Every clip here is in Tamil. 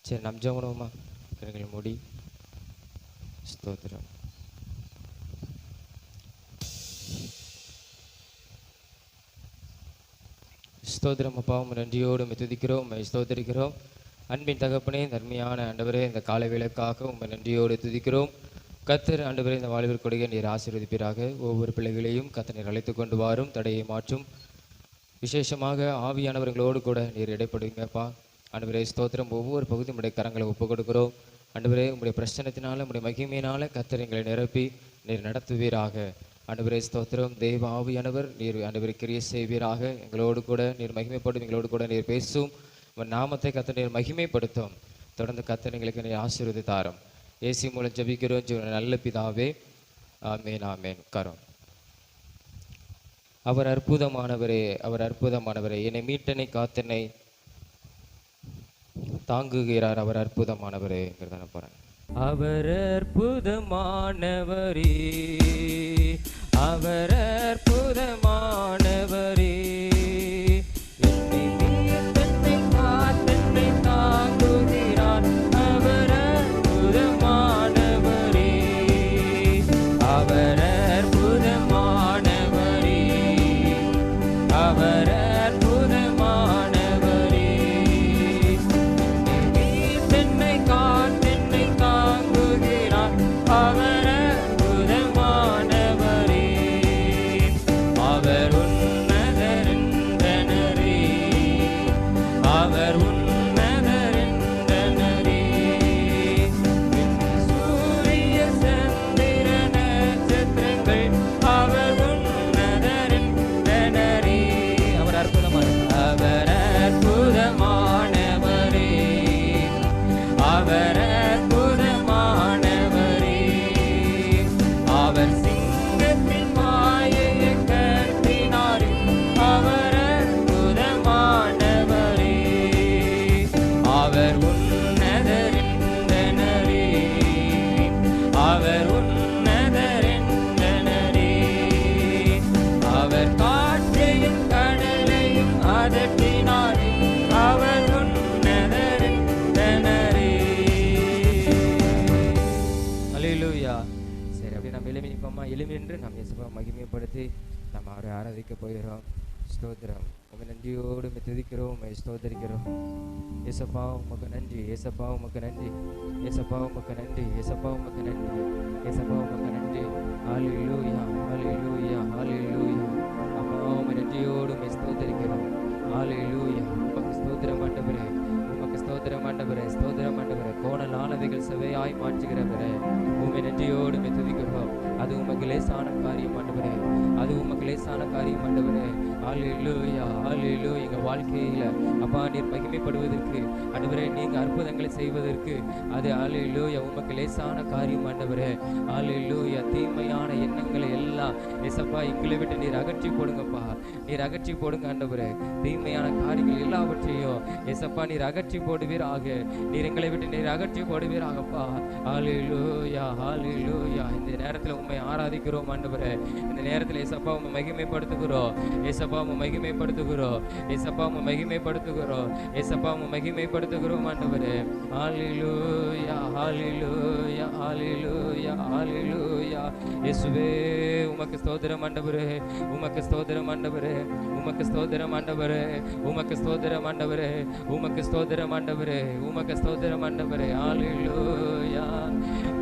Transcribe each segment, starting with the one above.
சரி, நம் ஜெபம் பண்ணுவோமா? கண்களை மூடி. ஸ்தோத்திரம். ஸ்தோத்திரம் அப்பா, உம்மை நன்றியோடு துதிக்கிறோம், உம்மை ஸ்தோத்திரிக்கிறோம். அன்பின் தகப்பனே, நன்மையான ஆண்டவரே, இந்த காலை வேளைக்காக உம்மை நன்றியோடு துதிக்கிறோம். கர்த்தர் ஆண்டவரே, இந்த வாழ்வில் கொடுக்க நீர் ஆசீர்வதிப்பீராக. ஒவ்வொரு பிள்ளைகளையும் கர்த்தர் நீர் அழைத்து கொண்டு வாரும், தடையை மாற்றும். விசேஷமாக ஆவியானவர்களோடு கூட நீர் இடைப்படுவீங்கப்பா. ஆண்டவரே ஸ்தோத்திரம். ஒவ்வொரு பகுதி உடைய கரங்களை ஒப்புக் கொடுக்கிறோம். ஆண்டவரே, உங்களுடைய பிரச்சனத்தினால, உங்களுடைய மகிமையினால கர்த்தர் எங்களை நிரப்பி நீர் நடத்துவீராக. ஆண்டவரே ஸ்தோத்திரம். தெய்வ ஆவியானவர் நீர் ஆண்டவரை கிரியை செய்வீராக. எங்களோடு கூட நீர் மகிமைப்படும், எங்களோடு கூட நீர் பேசும். உன் நாமத்தை கர்த்தர் நீர் மகிமைப்படுத்தும். தொடர்ந்து கர்த்தர் எங்களுக்கு நீர் ஆசீர்வதித்தாரும். இயேசு மூலம் ஜெபிக்கிறோம் நல்ல பிதாவே, ஆமேன் ஆமேன். உட்காரும். அவர் அற்புதமானவரே, அவர் அற்புதமானவரே, என்னை மீட்டனை காத்தனை தாங்குகிறார். அவர் அற்புதமானவரே தானே போறேன். அவர் அற்புதமானவரே, அவர் அற்புதமானவரே, என்னை மீட்டனை காத்தனை தாங்குகிறார். அவர் அற்புதமானவரே, அவர் அற்புதமானவரே, அவர் அற்புதமானவரே, என்னை காத்தென்னை தாங்குகிறார். அவர் அற்புதமானவரே, அவர் உன்னதரென்றனரே, அவர் உன்னதரென்றனரே, சூரிய சந்திர நட்சத்திரங்கள் அவர் உன்னதரென்றனரே. அவர் அற்புதமானவர், அவர் அற்புதமானவரே, அவர் சிங்கத்தின் மாயையை கட்டினாரே. அவர் அற்புதமானவரே, அவர் உன்னதரென்றனரே, அவர் உன்னதரென்றனரே, அவர் காற்றையும் கடலையும் அதட்டினாரே. அவர் உன்னதரென்றனரே. அல்லேலூயா. சரி, அப்படி நம்ம எளிமை நிற்போமா? எளிமை என்று நம்ம இயேசுவை மகிமைப்படுத்தி நம்ம அவரை ஆராதிக்க போகிறோம். ஸ்தோத்திரம். உங்க நன்றியோடு துதிக்கிறோம், உண்மை ஸ்தோத்தரிக்கிறோம். ஏசப்பா உமக்கு நன்றி, ஏசப்பா உமக்கு நன்றி, ஏசப்பா உமக்கு நன்றி, ஏசப்பா உமக்கு நன்றி, ஏசப்பா உமக்கு நன்றி. ஹல்லேலூயா, ஹல்லேலூயா, ஹல்லேலூயா. அப்பா உம்மை நன்றியோடு உம்மை ஸ்தோத்தரிக்கிறோம். ஹல்லேலூயா. உமக்கு ஸ்தோத்திரம் ஆண்டவரே, உமக்கு ஸ்தோத்திரம் ஆண்டவரே, ஸ்தோத்திரம் ஆண்டவரே. கோணலானவைகள் செவையாய் மாற்றுகிறவரே, உம்மை நன்றியோடு உம்மை துதிக்கிறோம். அது உமக்கு லேசான காரியம் ஆண்டவரே, அது உமக்கு லேசான காரியம் ஆண்டவரே. ஹல்லேலூயா, ஹல்லேலூயா. எங்கள் வாழ்க்கையில அப்பா நீர் மகிமைப்படுவதற்கு ஆண்டவரே, நீங்க அற்புதங்களை செய்வதற்கு அது ஹல்லேலூயா உமக்கு லேசான காரியம் ஆண்டவரே. ஹல்லேலூயா. தீமையான எண்ணங்களை எல்லாம் ஏசப்பா எங்களை விட்டு நீர் அகற்றி போடுங்கப்பா, நீர் அகற்றி போடுங்க ஆண்டவரே. தீமையான காரியங்கள் எல்லாவற்றையும் ஏசப்பா நீர் அகற்றி போடுவீராக, நீர் எங்களை விட்டு நீர் அகற்றி போடுவீராகப்பா. ஹல்லேலூயா, ஹல்லேலூயா. இந்த நேரத்தில் உம்மை ஆராதிக்கிறோம் ஆண்டவரே. இந்த நேரத்தில் ஏசப்பா உம்மை மகிமைப்படுத்துகிறோம், ஏசப்பா உம்மை மகிமைப்படுத்துகிறோம், ஏசப்பா உம்மை மகிமைப்படுத்துகிறோம், ஏசப்பா உம்மை மகிமைப்படுத்துகிறோம் ஆண்டவரே. ஹல்லேலூயா, ஹல்லேலூயா, ஹல்லேலூயா, ஹல்லேலூயா. இயேசுவே உமக்கு ஸ்தோத்திரம் ஆண்டவரே, உமக்கு ஸ்தோத்திரம் ஆண்டவரே, உமக்கு ஸ்தோத்திரம் ஆண்டவரே, உமக்கு ஸ்தோத்திரம் ஆண்டவரே, உமக்கு ஸ்தோத்திரம் ஆண்டவரே, உமக்கு ஸ்தோத்திரம் ஆண்டவரே. ஹல்லேலூயா.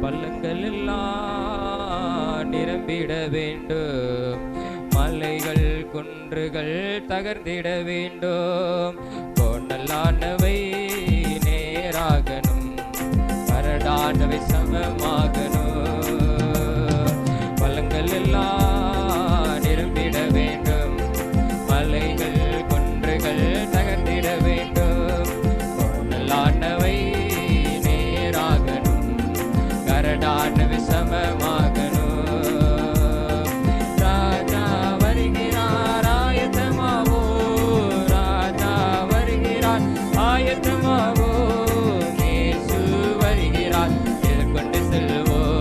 பள்ளங்கள் எல்லாம் நிரம்பிட வேண்டும், மலைகள் குன்றுகள் தகர்ந்திட வேண்டும், கோணலானவை நேராகணும், கரடானவை சமமாகணும். பள்ளங்கள் எல்லாம் நிரம்பிட வேண்டும், மலைகள் குன்றுகள் தகர்ந்திட வேண்டும், கோணலானவை நேராகணும், கரடானவை சமமாகணும். ராஜா வருகிறார் ஆயத்தமாவோ, ராஜா வருகிறார் ஆயத்தமாவோ, இயேசு வருகிறார் எதிர்கொண்டு செல்வோம்.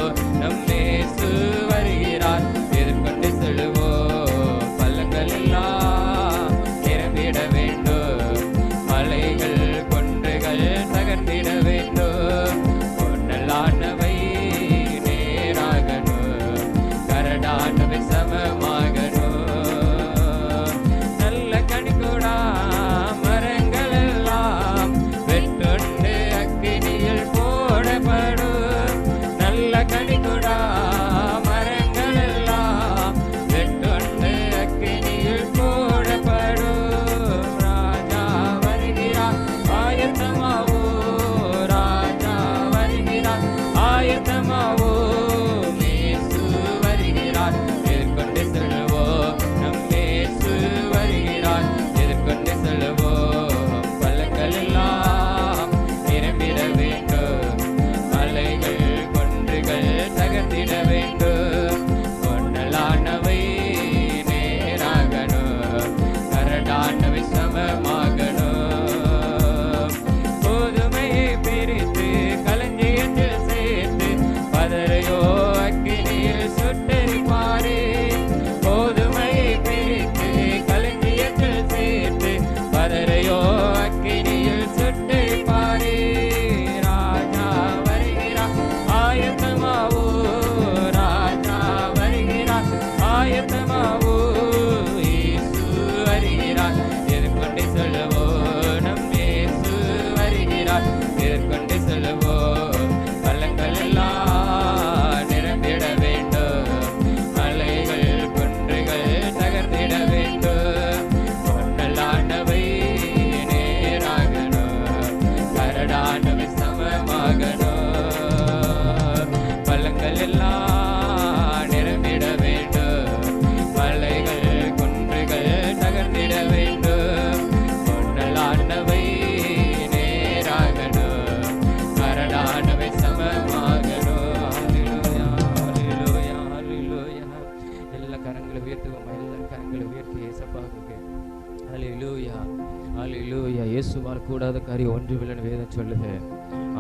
அல்லேலூயா, அல்லேலூயா. இயேசுவால் கூடாத காரியம் ஒன்றுமில்லைன்னு வேதம் சொல்லுது.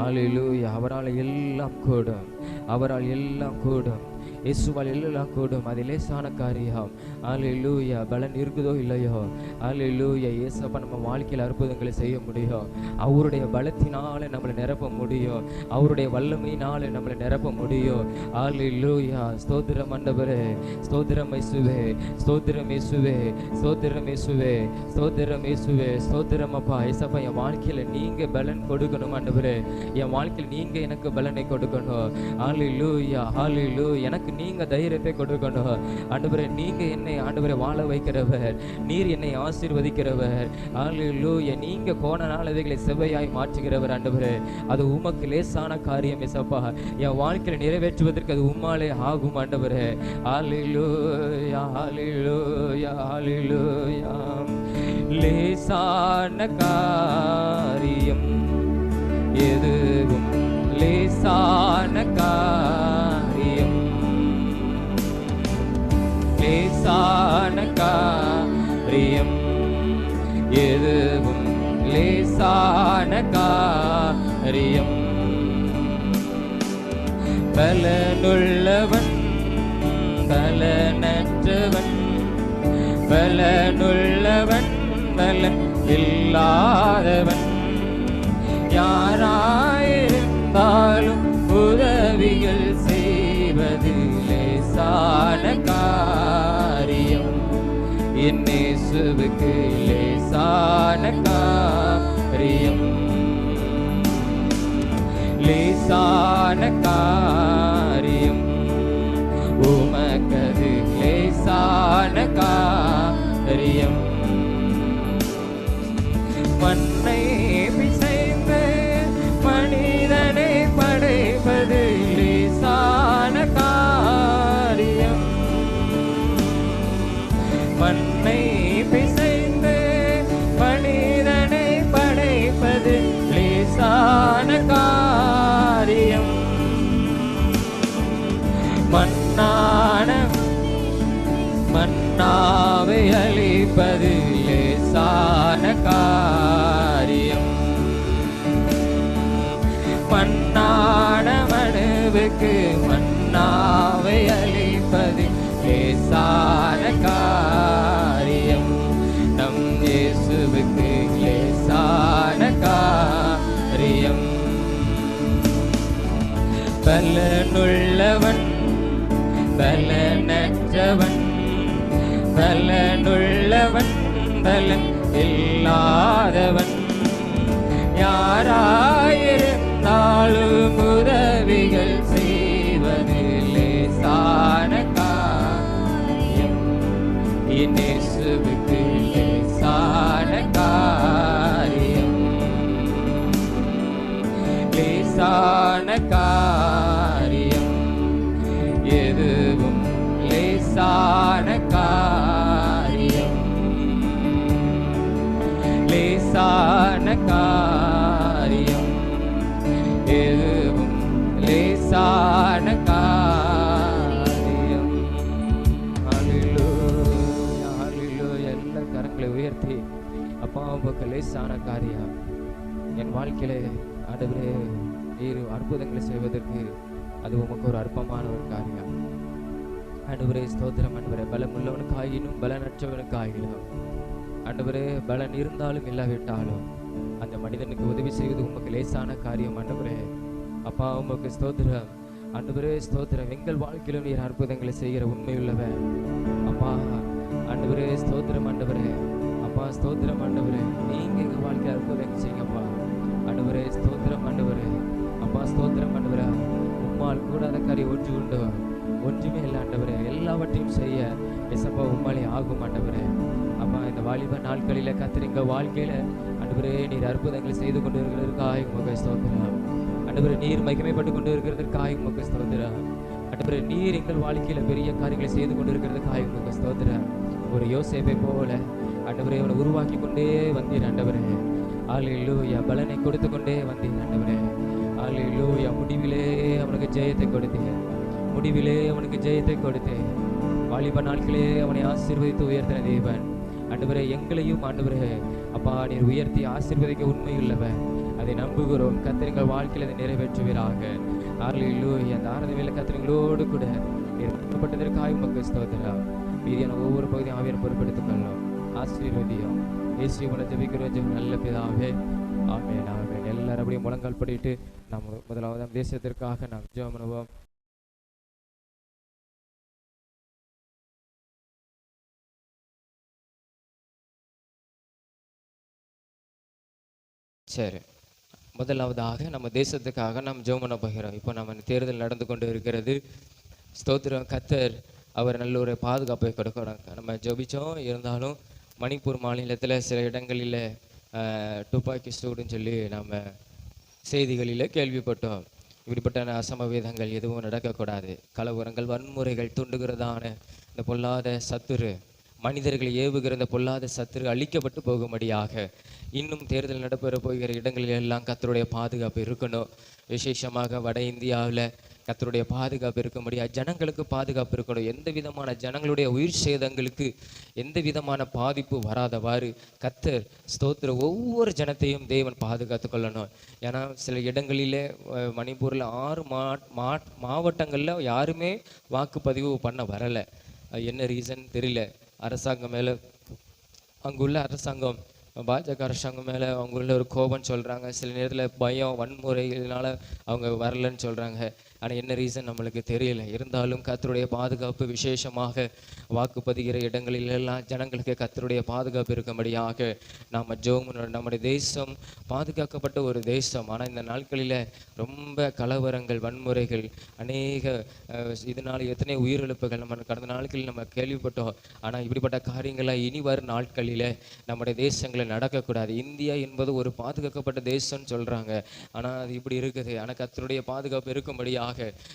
அல்லேலூயா. அவரால் எல்லாம் கூடும், அவரால் எல்லாம் கூடும், இயேசுவால் எல்லாம் கூடும். அது லேசான காரியம். அல்லேலூயா. பலன் இருக்குதோ இல்லையோ, அல்லேலூயா, இயேசப்பா நம்ம வாழ்க்கையில் அற்புதங்களை செய்ய முடியும். அவருடைய பலத்தினால நம்மளை நிரப்ப முடியும், அவருடைய வல்லமையினால நம்மளை நிரப்ப முடியும். அல்லேலூயா. ஸ்தோத்திரம் ஆண்டவரே, ஸ்தோத்திரம் இயேசுவே, ஸ்தோத்திரம் இயேசுவே, ஸ்தோத்திரம் இயேசுவே, ஸ்தோத்திரம் இயேசுவே, ஸ்தோத்திரம் அப்பா. இயேசப்பா, என் வாழ்க்கையில் நீங்க பலன் கொடுக்கணும் ஆண்டவரே, என் வாழ்க்கையில் நீங்க எனக்கு பலனை கொடுக்கணும். அல்லேலூயா, அல்லேலூயா. எனக்கு நீங்க தைரியத்தை கொடுக்கணும் ஆண்டவரே. நீங்க என்னை ஆண்டவரே வாழ வைக்கிறவர், நீர் என்னை ஆசீர்வதிக்கிறவர். அல்லேலூயா. நீங்க கோணநாளவைகளை செவ்வையாய் மாற்றுகிறவர் ஆண்டவரே. அது உமக்கு லேசான காரியம் இயேசப்பா. என் வாழ்க்கையில் நிறைவேற்றுவதற்கு அது உம்மாலே ஆகும் ஆண்டவரே. அல்லேலூயா, அல்லேலூயா, அல்லேலூயா. லேசான காரியம் எதுவும், லேசான காரியம், லேசான காரியம் எதுவும், லேசான காரியம். பலனுள்ளவன் பலனற்றவன், பலனுள்ளவன் பலன் இல்லாதவன், யாராயிருந்தாலும் உதவிகள் செய்வது லேசான காரியம். என் இயேசுவுக்கு லேசான காரியம், லேசான காரியம். உமக்கது லேசான காரியம். மண்ணை பிசைந்து மனிதனை படைப்பது லேசான காரியம். மண்ணை பிசைந்து மனிதனை படைப்பது லேசான காரியம். மன்னாவை அழிப்பது லேசான காரியம். மண்ணான மனுவுக்கு மன்னாவை அழிப்பது லேசான காரியம். நம் இயேசுவுக்கு லேசான காரியம். பலனுள்ளவன் பலனற்றவன், பலனுள்ளவன் பலன் இல்லாதவன், யாராயிருந்தாலும் உதவிகள் செய்வது லேசான காரியம். என் இயேசுவுக்கு லேசான காரியம், லேசான காரியம் எதுவும், லேசான காரியம், லேசான காரியம் எதுவும், லேசான காரியம். ஹல்லேலூயா, ஹல்லேலூயா. எல்லா கரங்களை உயர்த்தி அப்பா உமக்கு லேசான காரியம் என் வாழ்க்கையிலே ஆண்டவரே நீர் அற்புதங்களை செய்வதற்கு அது உமக்கு ஒரு அற்பமான ஒரு காரியம் ஆண்டவரே. ஸ்தோத்திரம் ஆண்டவரே. பலம் உள்ளவனுக்காயினும் பலனற்றவனுக்காயினும் ஆண்டவரே, பலன் இருந்தாலும் இல்லாவிட்டாலும் அந்த மனிதனுக்கு உதவி செய்வது உமக்கு லேசான காரியம் ஆண்டவரே. அப்பா உமக்கு ஸ்தோத்திரம் ஆண்டவரே, ஸ்தோத்திரம். எங்கள் வாழ்க்கையிலும் நீர் அற்புதங்களை செய்கிற உண்மையுள்ளவன் அப்பா ஆண்டவரே. ஸ்தோத்திரம் ஆண்டவரே. அப்பா ஸ்தோத்திரம் ஆண்டவரே. நீங்க எங்கள் வாழ்க்கையில் அற்புதங்கள் செய்யுங்கப்பா ஆண்டவரே. ஸ்தோத்திரம் ஆண்டவரே. அப்பா ஸ்தோத்திரம் ஆண்டவரே. உம்மால் கூடாத காரியம் ஒன்று உண்டு, ஒன்றுமே இல்லை ஆண்டவரே. எல்லாவற்றையும் செய்ய எசப்பா உம்மாலே ஆகும் ஆண்டவரே. அப்பா இந்த வாலிப நாட்களில் கத்திரிங்க வாழ்க்கையில ஆண்டவரே நீர் அற்புதங்களை செய்து கொண்டு இருக்கிறதற்காக உமக்கு ஸ்தோத்திரம் ஆண்டவரே. நீர் மகிமைப்பட்டு கொண்டு இருக்கிறதற்காக உமக்கு ஸ்தோத்திரம் ஆண்டவரே. நீர் எங்கள் வாழ்க்கையில பெரிய காரியங்களை செய்து கொண்டு இருக்கிறதுக்காக உமக்கு ஸ்தோத்திரம். ஒரு யோசேப்பை போல ஆண்டவரே அவனை உருவாக்கி கொண்டே வந்தீர் ஆண்டவரே. அல்லேலூயா. பலனை கொடுத்து கொண்டே வந்தீர் ஆண்டவரே. அல்லேலூயா. முடிவிலே அவனுக்கு ஜெயத்தை கொடுத்தீர், முடிவிலே அவனுக்கு ஜெயத்தை கொடுத்தேன். வாலிப நாட்களே அவனை ஆசீர்வதித்து உயர்த்தின தேவன் ஆண்டவரே எங்களையும் ஆண்டவரே அப்பா நீர் உயர்த்தி ஆசீர்வதிக்க உண்மையுள்ளவர். அதை நம்புகிறோம். கர்த்தர் எங்கள் வாழ்க்கையில் அதை நிறைவேற்றுவீராக. ஹல்லேலூயா. அந்த ஆராதனையில் கர்த்தர் எங்களோடு கூட ஏற்பட்டதற்காக உமக்கு ஸ்தோத்திரம். மீதியான ஒவ்வொரு பகுதியும் ஆவியானவர் பொறுப்பெடுத்துக் கொள்ளும். ஆசீர்வதியும். இயேசுவின் ஜெபிக்கிறோம் நல்ல பிதாவே. ஆமென் ஆமென். எல்லாரும் அப்படியே முழங்கால் படிட்டு நாம் முதலாவது தேசத்திற்காக நாம் ஜெபம் பண்ணுவோம். சரி, முதலாவதாக நம்ம தேசத்துக்காக நாம் ஜெபம் பண்ண போகிறோம். இப்போ நம்ம தேர்தல் நடந்து கொண்டு இருக்கிறது. ஸ்தோத்திரம். கர்த்தர் அவர் நல்ல ஒரு பாதுகாப்பை கொடுக்கணும். நம்ம ஜெபிச்சோம். இருந்தாலும் மணிப்பூர் மாநிலத்தில் சில இடங்களில் துப்பாக்கி சூடுன்னு சொல்லி நம்ம செய்திகளில் கேள்விப்பட்டோம். இப்படிப்பட்ட அசம்பாவிதங்கள் எதுவும் நடக்கக்கூடாது. கலவரங்கள், வன்முறைகள் தூண்டுகிறதான இந்த பொல்லாத சத்துரு, மனிதர்களை ஏவுகிற இந்த பொல்லாத சத்துரு அழிக்கப்பட்டு போகும்படியாக இன்னும் தேர்தல் நடைபெற போகிற இடங்களில் எல்லாம் கர்த்தருடைய பாதுகாப்பு இருக்கணும். விசேஷமாக வட இந்தியாவில் கர்த்தருடைய பாதுகாப்பு இருக்கும்படியா ஜனங்களுக்கு பாதுகாப்பு இருக்கணும். எந்த விதமான ஜனங்களுடைய உயிர் சேதங்களுக்கு எந்த விதமான பாதிப்பு வராதவாறு கர்த்தர் ஸ்தோத்திர ஒவ்வொரு ஜனத்தையும் தேவன் பாதுகாத்து கொள்ளணும். ஏன்னா சில இடங்களிலே மணிப்பூரில் 6 மாவட்டங்களில் யாருமே வாக்குப்பதிவு பண்ண வரலை. என்ன ரீசன் தெரியல. அரசாங்கம் மேலே, அங்குள்ள அரசாங்கம், பாஜக அரசாங்கம் மேலே அவங்களுள்ள ஒரு கோபம் சொல்கிறாங்க. சில நேரத்தில் பயம், வன்முறைகளால் அவங்க வரலன்னு சொல்கிறாங்க. ஆனால் என்ன ரீசன் நம்மளுக்கு தெரியல. இருந்தாலும் கர்த்தருடைய பாதுகாப்பு விசேஷமாக வாக்குப்பதிகிற இடங்களிலெல்லாம் ஜனங்களுக்கு கர்த்தருடைய பாதுகாப்பு இருக்கும்படியாக நாம் ஜெபம். நம்முடைய தேசம் பாதுகாக்கப்பட்ட ஒரு தேசம். ஆனால் இந்த நாட்களில் ரொம்ப கலவரங்கள், வன்முறைகள், அநேக இதனால் எத்தனை உயிரிழப்புகள் நம்ம கடந்த நாட்களில் நம்ம கேள்விப்பட்டோம். ஆனால் இப்படிப்பட்ட காரியங்களாக இனி வரும் நாட்களில் நம்முடைய தேசங்களில் நடக்கக்கூடாது. இந்தியா என்பது ஒரு பாதுகாக்கப்பட்ட தேசம்னு சொல்கிறாங்க. ஆனால் அது இப்படி இருக்குது. ஆனால் கர்த்தருடைய பாதுகாப்பு இருக்கும்படியாக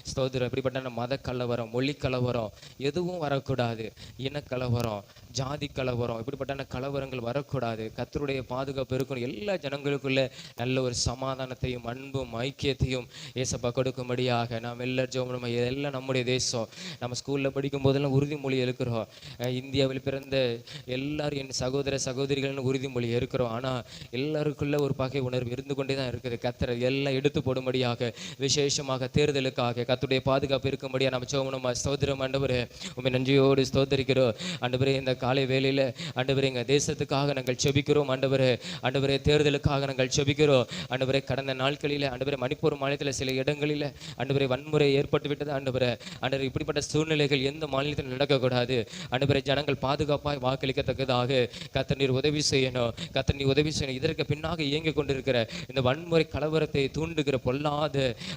ஸ்தோத்திரம். இப்படிப்பட்ட மத கலவரம், மொழி கலவரம் எதுவும் வரக்கூடாது. இனக்கலவரம், ஜாதி கலவரம், இப்படிப்பட்ட கலவரங்கள் வரக்கூடாது. கர்த்தருடைய பாதுகாப்பு இருக்கணும். எல்லா ஜனங்களுக்குள்ள நல்ல ஒரு சமாதானத்தையும் அன்பும் ஐக்கியத்தையும் ஏசப்பா கொடுக்கும்படியாக நாம் எல்லாரும் ஜெபம். இதெல்லாம் நம்முடைய தேசம். நம்ம ஸ்கூலில் படிக்கும் போதெல்லாம் உறுதிமொழி இருக்கிறோம். இந்தியாவில் பிறந்த எல்லாரும் என் சகோதர சகோதரிகள்னு உறுதிமொழி இருக்கிறோம். ஆனால் எல்லாருக்குள்ள ஒரு பகை உணர்வு இருந்து கொண்டே தான் இருக்குது. கர்த்தர் எல்லாம் எடுத்து போடும்படியாக விசேஷமாக தேர்தலுக்காக கர்த்தருடைய பாதுகாப்பு இருக்கும்படியாக நம்ம ஜெபம். ஸ்தோத்திரம். ஆண்டவரே உம்மை நன்றியோடு ஸ்தோத்திரிக்கிறோம். ஆண்டவரே இந்த காலை வேளையில் ஆண்டவரே எங்கள் தேசத்துக்காக நாங்கள் ஜெபிக்கிறோம். ஆண்டவரே தேர்தலுக்காக நாங்கள் ஜெபிக்கிறோம். ஆண்டவரே கடந்த நாட்களில் ஆண்டவரே மணிப்பூர் மாநிலத்தில் சில இடங்களில் ஆண்டவரே வன்முறை ஏற்பட்டு விட்டது. ஆண்டவரே இப்படிப்பட்ட சூழ்நிலைகள் எந்த மாநிலத்தில் நடக்கக்கூடாது. ஆண்டவரே ஜனங்கள் பாதுகாப்பாக வாக்களிக்கத்தக்கதாக கர்த்தர் நீர் உதவி செய்யணும். கர்த்தர் நீர் உதவி செய்யணும். இதற்கு பின்னாக இயங்கிக் கொண்டிருக்கிற இந்த வன்முறை கலவரத்தை தூண்டுகிற பொல்லாத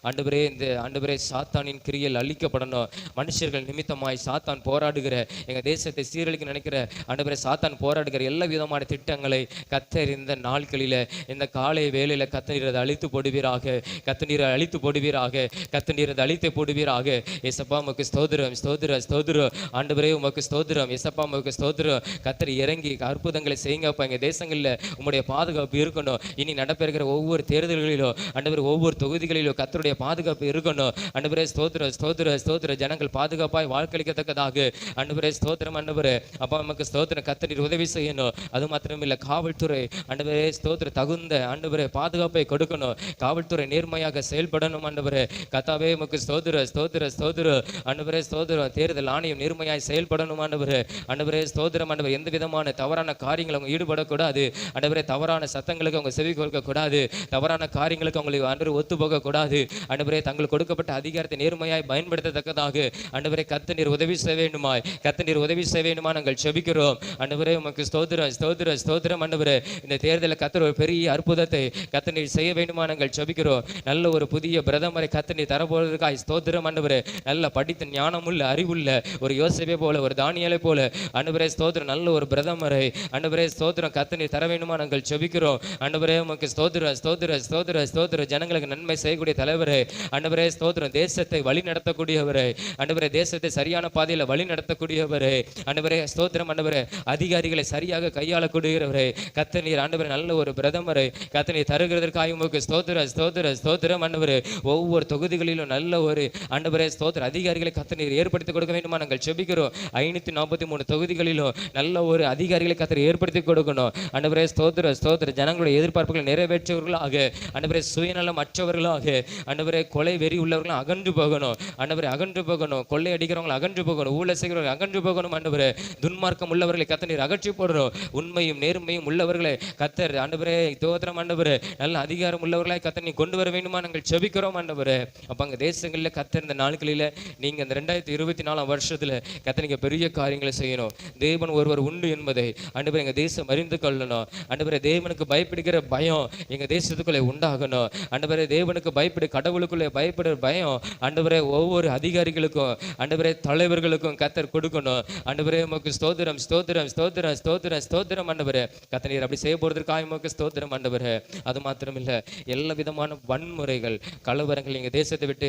ஆண்டவரே இந்த ஆண்டவரே சாத்தானின் கிரியல் அழிக்கப்படணும். மனுஷர்கள் நிமித்தமாய் சாத்தான் போராடுகிற, எங்கள் தேசத்தை சீரழிக்க நினைக்கிற ஆண்டவரே சாத்தான் போராடுகிற எல்லா விதமான திட்டங்களை கர்த்தர் இந்த நாட்களில் இந்த காலை வேளையில் கர்த்தர் நீர் அழித்து போடுவீராக. கர்த்தர் நீர் அழித்து போடுவீராக. கர்த்தர் நீர் அழித்து போடுவீராக. ஏசப்பா உமக்கு ஸ்தோத்திரம், ஸ்தோத்திரம், ஸ்தோத்திரம். ஆண்டவரே உமக்கு ஸ்தோத்திரம். ஏசப்பா உமக்கு ஸ்தோத்திரம். கர்த்தர் இறங்கி அற்புதங்களை செய்யுங்கப்பா. எங்கள் தேசங்களில் உம்முடைய பாதுகாப்பு இருக்கணும். இனி நடைபெறுகிற ஒவ்வொரு தேர்தல்களிலோ ஆண்டவர் ஒவ்வொரு தொகுதிகளிலோ கர்த்தருடைய பாதுகாப்பு இருக்கணும். ஆண்டவரே ஸ்தோத்திரம், ஸ்தோத்திரம், ஸ்தோத்திரம். ஜனங்கள் பாதுகாப்பாய் வாழ்க்கழிக்கத்தக்கதாக ஆண்டவரே ஸ்தோத்திரம். ஆண்டவரே அப்பா நமக்கு ஸ்தோத்திரம். கர்த்தர் நீர் உதவி செய்யணும். அது மாத்திரமில்லை, காவல்துறை ஆண்டவரே ஸ்தோத்திரம் தகுந்த ஆண்டவரே பாதுகாப்பை கொடுக்கணும். காவல்துறை நேர்மையாக செயல்படணும். ஆண்டவரே கர்த்தாவே உமக்கு ஸ்தோத்திரம், ஸ்தோத்திரம், ஸ்தோத்திரம். ஆண்டவரே ஸ்தோத்திரம். தேர்தல் ஆணையம் நேர்மையாய் செயல்படணும். ஆண்டவரே ஸ்தோத்திரம். ஆண்டவர் எந்த விதமான தவறான காரியங்கள் அவங்க ஈடுபடக்கூடாது. ஆண்டவரே தவறான சத்தங்களுக்கு அவங்க செவி கொடுக்கக்கூடாது. தவறான காரியங்களுக்கு அவங்களுக்கு ஆண்டவரே ஒத்து போகக்கூடாது. ஆண்டவரே தங்களுக்கு கொடுக்கப்பட்ட அதிகாரத்தை நேர்மையாய் பயன்படுத்தத்தக்கதாக ஆண்டவரே கர்த்தர் நீர் உதவி செய்ய வேண்டுமாய், கர்த்தர் நீர் உதவி செய்ய வேண்டுமா நாங்கள் ஜெபிக்கிறோம். ஆண்டவரே உமக்கு ஸ்தோத்திரம், ஸ்தோத்திரம், ஸ்தோத்திரம். ஆண்டவரே இந்த தேர்தலில் கர்த்தர் ஒரு பெரிய அற்புதத்தை கர்த்தர் நீர் செய்ய வேண்டுமா நாங்கள் ஜெபிக்கிறோம். நல்ல ஒரு புதிய பிரதமரை கர்த்தர் நீர் தரப்போவதற்காய் ஸ்தோத்திரம். ஆண்டவரே நல்ல படித்த ஞானமுள்ள அறிவுள்ள ஒரு யோசேப்பை போல, ஒரு தானியேலை போல ஆண்டவரே ஸ்தோத்திரம் நல்ல ஒரு பிரதமரை ஆண்டவரே ஸ்தோத்திரம் கர்த்தர் நீர் தர வேண்டுமா நாங்கள் ஜெபிக்கிறோம். ஆண்டவரே உமக்கு ஸ்தோத்திரம், ஸ்தோத்திரம், ஸ்தோத்திரம், ஸ்தோத்திரம். ஜனங்களுக்கு நன்மை செய்யக்கூடிய தலைவரே ஆண்டவரே ஸ்தோத்திரம். தேசத்தை வழி நடத்தக்கூடியவரே ஆண்டவரே, தேசத்தை சரியான பாதையில் வழி நடத்தக்கூடியவரே ஆண்டவரே ஸ்தோத்திரம். ஸ்தோத்திரம் ஆண்டவரே. அதிகாரிகளை சரியாக கையாளக்கூடியவரே கர்த்தர் நீர் ஆண்டவரே. நல்ல ஒரு பிரதமரை கர்த்தர் நீர் தருகிறதற்காக உமக்கு ஸ்தோத்திர ஸ்தோத்திர ஸ்தோத்திரம் ஆண்டவரே. ஒவ்வொரு தொகுதிகளிலும் நல்ல ஒரு ஆண்டவரே ஸ்தோத்திர அதிகாரிகளை கர்த்தர் நீர் ஏற்படுத்தி கொடுக்க வேண்டுமா நாங்கள் ஜெபிக்கிறோம். 543 தொகுதிகளிலும் நல்ல ஒரு அதிகாரிகளை கர்த்தர் ஏற்படுத்தி கொடுக்கணும் ஆண்டவரே. ஸ்தோத்திர ஸ்தோத்திர ஜனங்களுடைய எதிர்பார்ப்புகளை நிறைவேற்றவர்களாக ஆண்டவரே, சுயநலம் அற்றவர்களாக ஆண்டவரே, கொலை வெறி உள்ளவர்களும் அகன்று போகணும் ஆண்டவரே, அகன்று போகணும். கொள்ளை அடிக்கிறவங்களை அகன்று போகணும், ஊழல் செய்கிறவர்கள் அகன்று போகணும் ஆண்டவரே. துன்மார்க்கம் உள்ளவர்களை கர்த்தர் நீர் அகற்றி போடணும். உண்மையும் நேர்மையும் உள்ளவர்களை கர்த்தர் ஆண்டவரே ஸ்தோத்திரம் ஆண்டவரே, நல்ல அதிகாரம் உள்ளவர்களாய் கர்த்தர் நீ கொண்டு வர வேண்டுமா நாங்கள் ஜெபிக்கிறோம் ஆண்டவரே. அப்ப அங்க தேசங்களில் கர்த்தர் இந்த நாட்களில் நீங்க இந்த 2024 வருஷத்துல கர்த்தர் நீங்க பெரிய காரியங்களை செய்யணும். தேவன் ஒருவர் உண்டு என்பதை ஆண்டவரே எங்க தேசம் அறிந்து கொள்ளணும் ஆண்டவரே. தேவனுக்கு பயப்படுகிற பயம் எங்க தேசத்துக்குள்ளே உண்டாகணும் ஆண்டவரே. தேவனுக்கு பயப்படு, கடவுளுக்குள்ளே பயப்படுற பயம் ஆண்டவரே ஒவ்வொரு அதிகாரிகளுக்கும் ஆண்டவரே, தலைவர்களுக்கும் கர்த்தர் கொடுக்கணும் ஆண்டவரே. உமக்கு ஸ்தோத்திரம் ஸ்தோத்திரம் ஸ்தோத்திரம் ஸ்தோத்திரம் ஸ்தோத்திரம் ஆண்டவரே. கர்த்தர் நீர் அப்படி செய்ய போறதற்காக உமக்கு ஸ்தோத்திரம் ஆண்டவரே. அது மாத்திரம் இல்ல, எல்லா விதமான வன்முறைகள் கலவரங்கள் எங்க தேசத்தை விட்டு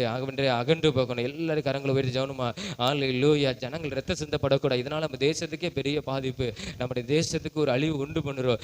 அகன்று போகணும். எல்லாரும் கரங்களை உயர்த்தி ஜெபமா. ஹல்லேலூயா. ஜனங்கள் ரத்த சிந்தப்படக்கூடாது. இதனால நம்ம தேசத்துக்கே பெரிய பாதிப்பு, நம்முடைய தேசத்துக்கு ஒரு அழிவு உண்டு பண்ணுறோம்.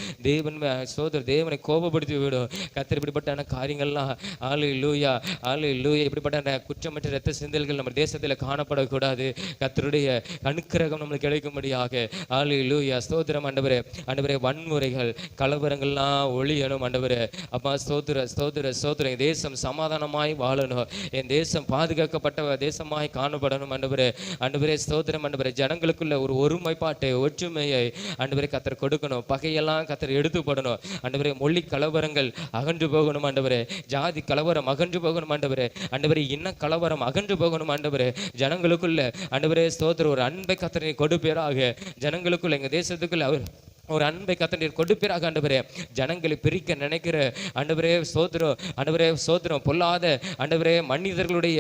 தேவனை கோபப்படுத்தி விடும் கர்த்தர். இப்படிப்பட்ட காரியங்கள்லாம் ஹல்லேலூயா ஹல்லேலூயா இப்படிப்பட்ட குற்றமற்ற ரத்த சிந்தல்கள் நம்ம தேசத்தில் காணப்படக்கூடாது. கர்த்தருடைய அனுக்கிரகம் நம்மளுக்கு கிடைக்கும்படியாக ஹல்லேலூயா ஸ்தோத்திரம் ஆண்டவரே. ஆண்டவரே, வன்முறைகள் கலவரங்கள்லாம் ஒழியணும் ஆண்டவரே. அப்பா ஸ்தோத்திர ஸ்தோத்திர ஸ்தோத்திரம். என் தேசம் சமாதானமாய் வாழணும், என் தேசம் பாதுகாக்கப்பட்ட தேசமாய் காணப்படணும் ஆண்டவரே. ஆண்டவரே ஸ்தோத்திரம் ஆண்டவரே. ஜனங்களுக்குள்ள ஒரு ஒருமைப்பாட்டை, ஒற்றுமையை ஆண்டவரே கர்த்தர் கொடுக்கணும். பகையெல்லாம் கர்த்தர் எடுத்து போடணும் ஆண்டவரே. மொழி கலவரங்கள் அகன்று போகணும் ஆண்டவரே. ஜாதி கலவரம் அகன்று போகணும் ஆண்டவரே. ஆண்டவரே, இன்ன கலவரம் அகன்று போகணும் ஆண்டவரே. ஜனங்களுக்குள்ள ஆண்டவரே ஸ்தோத்திரம் ஒரு அன்பை கர்த்தர் கொடுப்பீராக. ஜனங்களுக்குள்ள எங்க தேசத்துக்குள்ள அவர் ஒரு அன்பை கர்த்தர் நீர் கொடுப்பீராக ஆண்டவரே. ஜனங்களை பிரிக்க நினைக்கிற ஆண்டவரே ஸ்தோத்திரம் ஆண்டவரே ஸ்தோத்திரம் பொல்லாத ஆண்டவரே மனிதர்களுடைய